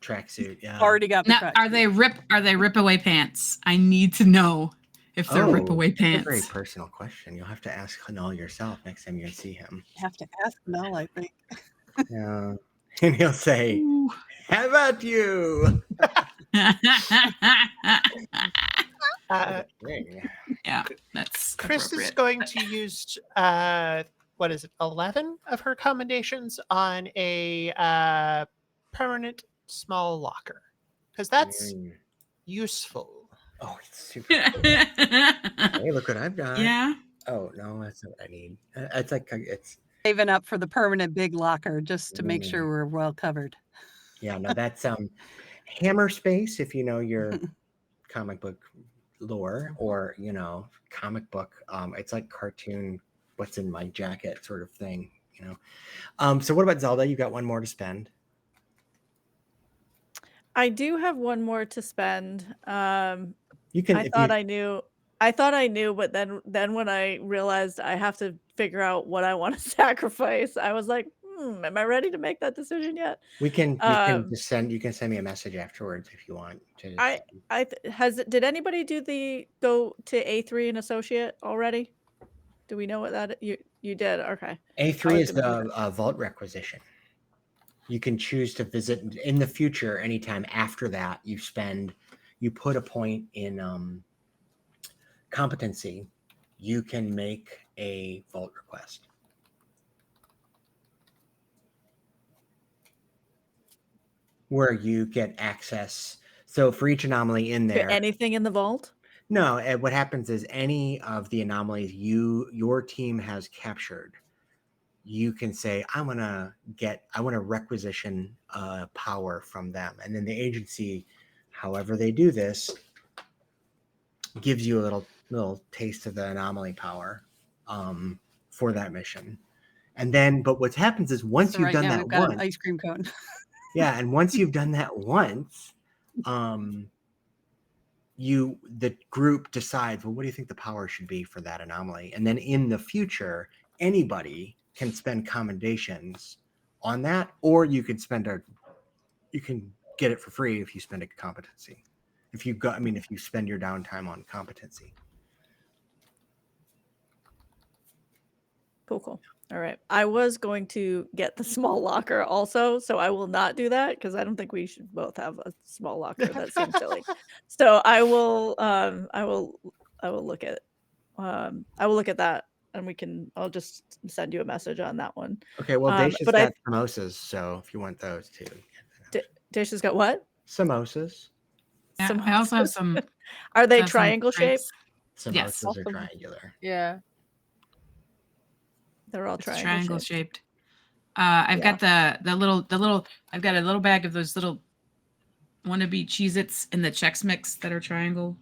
tracksuit. Yeah, already got the tracksuit. Are they rip away pants? I need to know if they're rip away pants. That's a very personal question. You'll have to ask Null yourself next time you see him. You have to ask Null, I think. Yeah, and he'll say, ooh, "How about you?" Yeah, that's Chris is going to use 11 of her commendations on a permanent small locker because that's useful. Oh, it's super cool. Hey, look what I've got. Yeah. Oh no, that's not what I need. It's like it's Saving up for the permanent big locker just to make sure Mm. we're well covered. Yeah, no, that's Hammer Space, if you know your comic book lore, or comic book. It's like cartoon, what's in my jacket sort of thing, So what about Zelda? You got one more to spend. I do have one more to spend. You can I thought I knew, but then when I realized I have to figure out what I want to sacrifice, I was like, am I ready to make that decision yet? we can just you can send me a message afterwards if you want to. Did anybody go to A3 and associate already? Do we know what that you did? Okay. A3 is the vault requisition. You can choose to visit in the future anytime after that. You put a point in competency. You can make a vault request. Where you get access. So for each anomaly in there. Anything in the vault? No, what happens is any of the anomalies your team has captured, you can say, I want to requisition power from them. And then the agency, however they do this, gives you a little taste of the anomaly power for that mission. And then, but what happens is once you've done that we've got once, an ice cream cone. yeah, and once you've done that once, the group decides, well, what do you think the power should be for that anomaly? And then in the future, anybody can spend commendations on that, or you can you can get it for free if you spend a competency. If you spend your downtime on competency. Cool. All right. I was going to get the small locker also, so I will not do that because I don't think we should both have a small locker. That seems silly. So I will look at that, and I'll just send you a message on that one. Okay, well, Daisha's got samosas, so if you want those too. Daisha's got what? Samosas. Yeah, I also have some. Are they triangle shaped? Samosas yes. are triangular. Yeah. They're all triangle shaped. I've got the little. I've got a little bag of those little wannabe Cheez-Its in the Chex Mix that are triangle.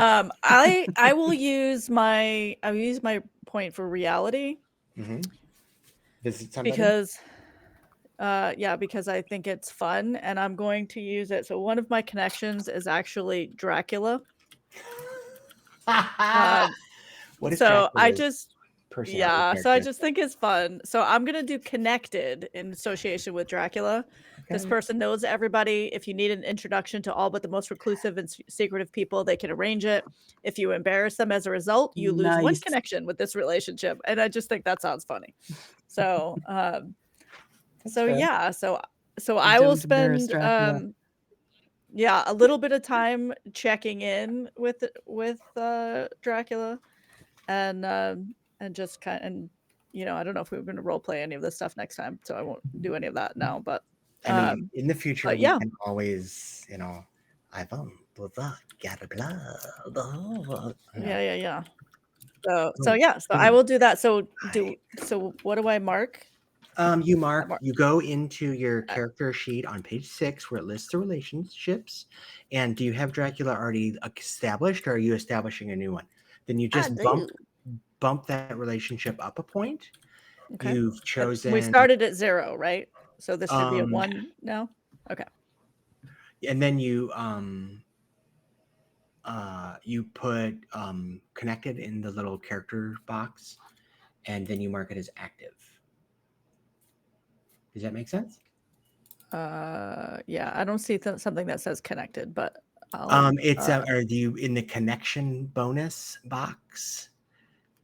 I will use my point for reality. Mm-hmm. Visit somebody? Because I think it's fun, and I'm going to use it. So one of my connections is actually Dracula. What is so I just think it's fun. So I'm gonna do connected in association with Dracula. Okay. This person knows everybody. If you need an introduction to all but the most reclusive and secretive people, they can arrange it. If you embarrass them as a result, you lose one connection with this relationship. And I just think that sounds funny. So so I will spend a little bit of time checking in with Dracula. And just I don't know if we're going to role play any of this stuff next time, so I won't do any of that now. But in the future, we can always, I won't blah blah blah. Yeah. So I will do that. So what do I mark? You go into your character sheet on page 6 where it lists the relationships. And do you have Dracula already established, or are you establishing a new one? Then you just bump that relationship up a point. Okay. You've chosen. We started at 0, right? So this should be a 1 now. Okay. And then you put connected in the little character box, and then you mark it as active. Does that make sense? Yeah, I don't see something that says connected, but are you in the connection bonus box?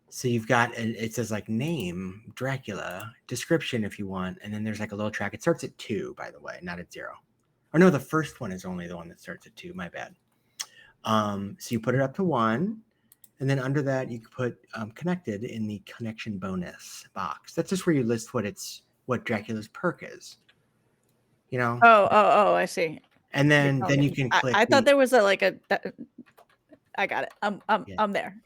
So you've got it says like name Dracula, description if you want, and then there's like a little track. It starts at 2, by the way, not at 0. Or no, the first one is only the one that starts at 2. My bad. So you put it up to 1, and then under that you put connected in the connection bonus box. That's just where you list what Dracula's perk is. Oh, I see. And then you can click. I thought there was I got it. I'm there.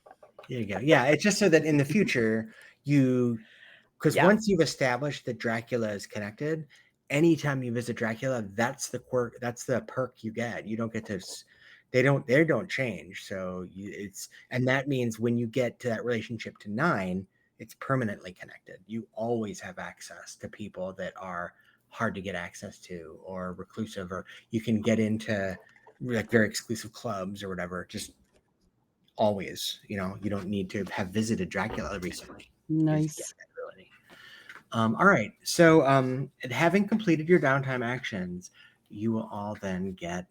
There you go. Yeah, it's just so that in the future because Yeah. once you've established that Dracula is connected, anytime you visit Dracula, that's the quirk, that's the perk you get. You don't get to, they don't change. So and that means when you get to that relationship to 9, it's permanently connected. You always have access to people that are hard to get access to or reclusive, or you can get into like very exclusive clubs or whatever. Just always, you don't need to have visited Dracula recently. Nice. All right. So having completed your downtime actions, you will all then get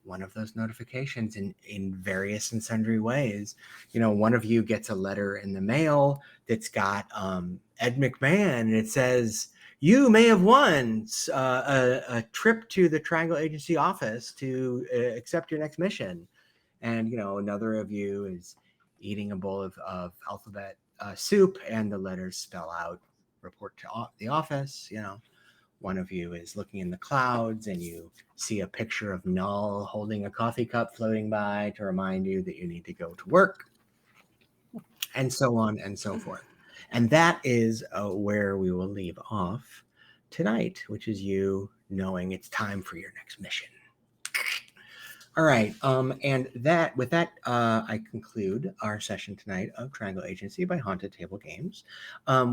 one of those notifications in various and sundry ways. One of you gets a letter in the mail that's got Ed McMahon, and it says, you may have won a trip to the Triangle Agency office to accept your next mission. And, another of you is eating a bowl of alphabet soup, and the letters spell out report to the office. One of you is looking in the clouds, and you see a picture of Null holding a coffee cup floating by to remind you that you need to go to work, and so on and so forth. And that is where we will leave off tonight, which is you knowing it's time for your next mission. All right, and with that, I conclude our session tonight of Triangle Agency by Haunted Table Games.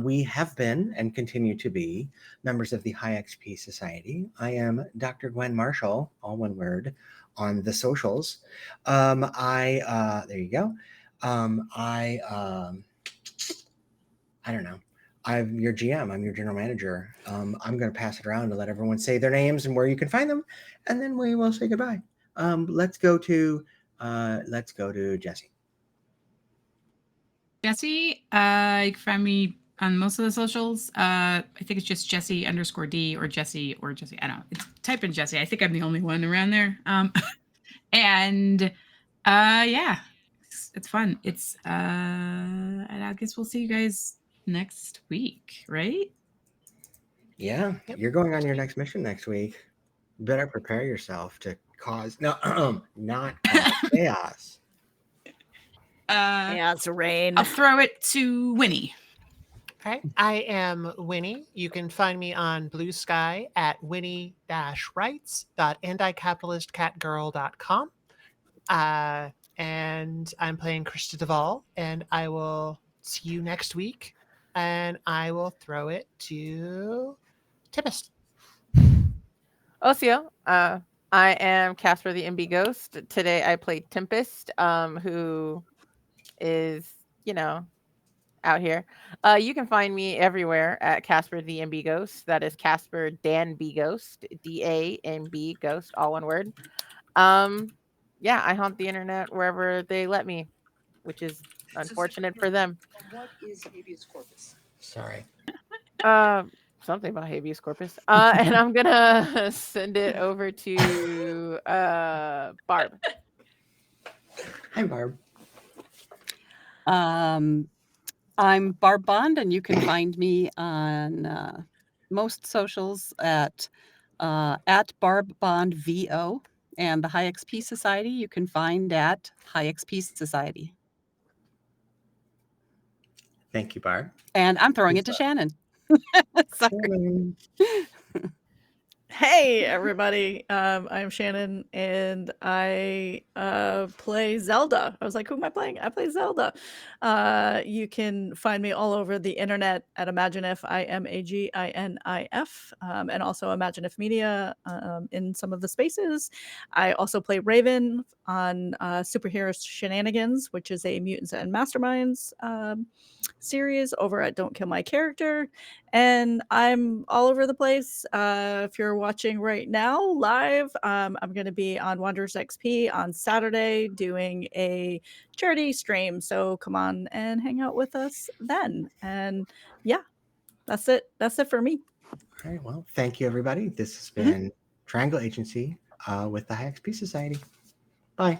We have been and continue to be members of the High XP Society. I am Dr. Gwen Marshall, all one word, on the socials. There you go. I don't know. I'm your GM. I'm your general manager. I'm going to pass it around to let everyone say their names and where you can find them, and then we will say goodbye. Let's go to Jessiye. Jessiye, you can find me on most of the socials. I think it's just Jessiye_D or Jessiye. I don't know. Type in Jessiye. I think I'm the only one around there. And yeah, it's fun. And I guess we'll see you guys next week, right? Yeah, Yep. You're going on your next mission next week. You better prepare yourself to not cause chaos. Yeah, it's rain. I'll throw it to Winnie. Okay. I am Winnie. You can find me on Blue Sky at winnie-rights.anticapitalistcatgirl.com. And I'm playing Krista Duvall, and I will see you next week. And I will throw it to Tempest. Osio, I am Casper the MB Ghost. Today I played Tempest, who is, out here. You can find me everywhere at Casper the MB Ghost. That is Casper Dan B Ghost, DANB Ghost, all one word. Yeah, I haunt the internet wherever they let me, which is unfortunate for them. What is habeas corpus? Sorry. Something about habeas corpus. And I'm gonna send it over to Barb. Hi, Barb. I'm Barb Bond, and you can find me on most socials at Barb Bond VO, and the High XP Society you can find at High XP Society. Thank you, Barb. And I'm throwing it to Shannon. Sorry. Hey, everybody. I'm Shannon, and I play Zelda. I was like, who am I playing? I play Zelda. You can find me all over the internet at Imaginif, IMAGINIF, and also Imaginif Media in some of the spaces. I also play Raven on Superhero Shenanigans, which is a Mutants and Masterminds series over at Don't Kill My Character. And I'm all over the place. If you're watching right now live, I'm going to be on Wanderers XP on Saturday doing a charity stream. So come on and hang out with us then. And yeah, that's it. That's it for me. All right. Well, thank you, everybody. This has been Triangle Agency with the High XP Society. Bye.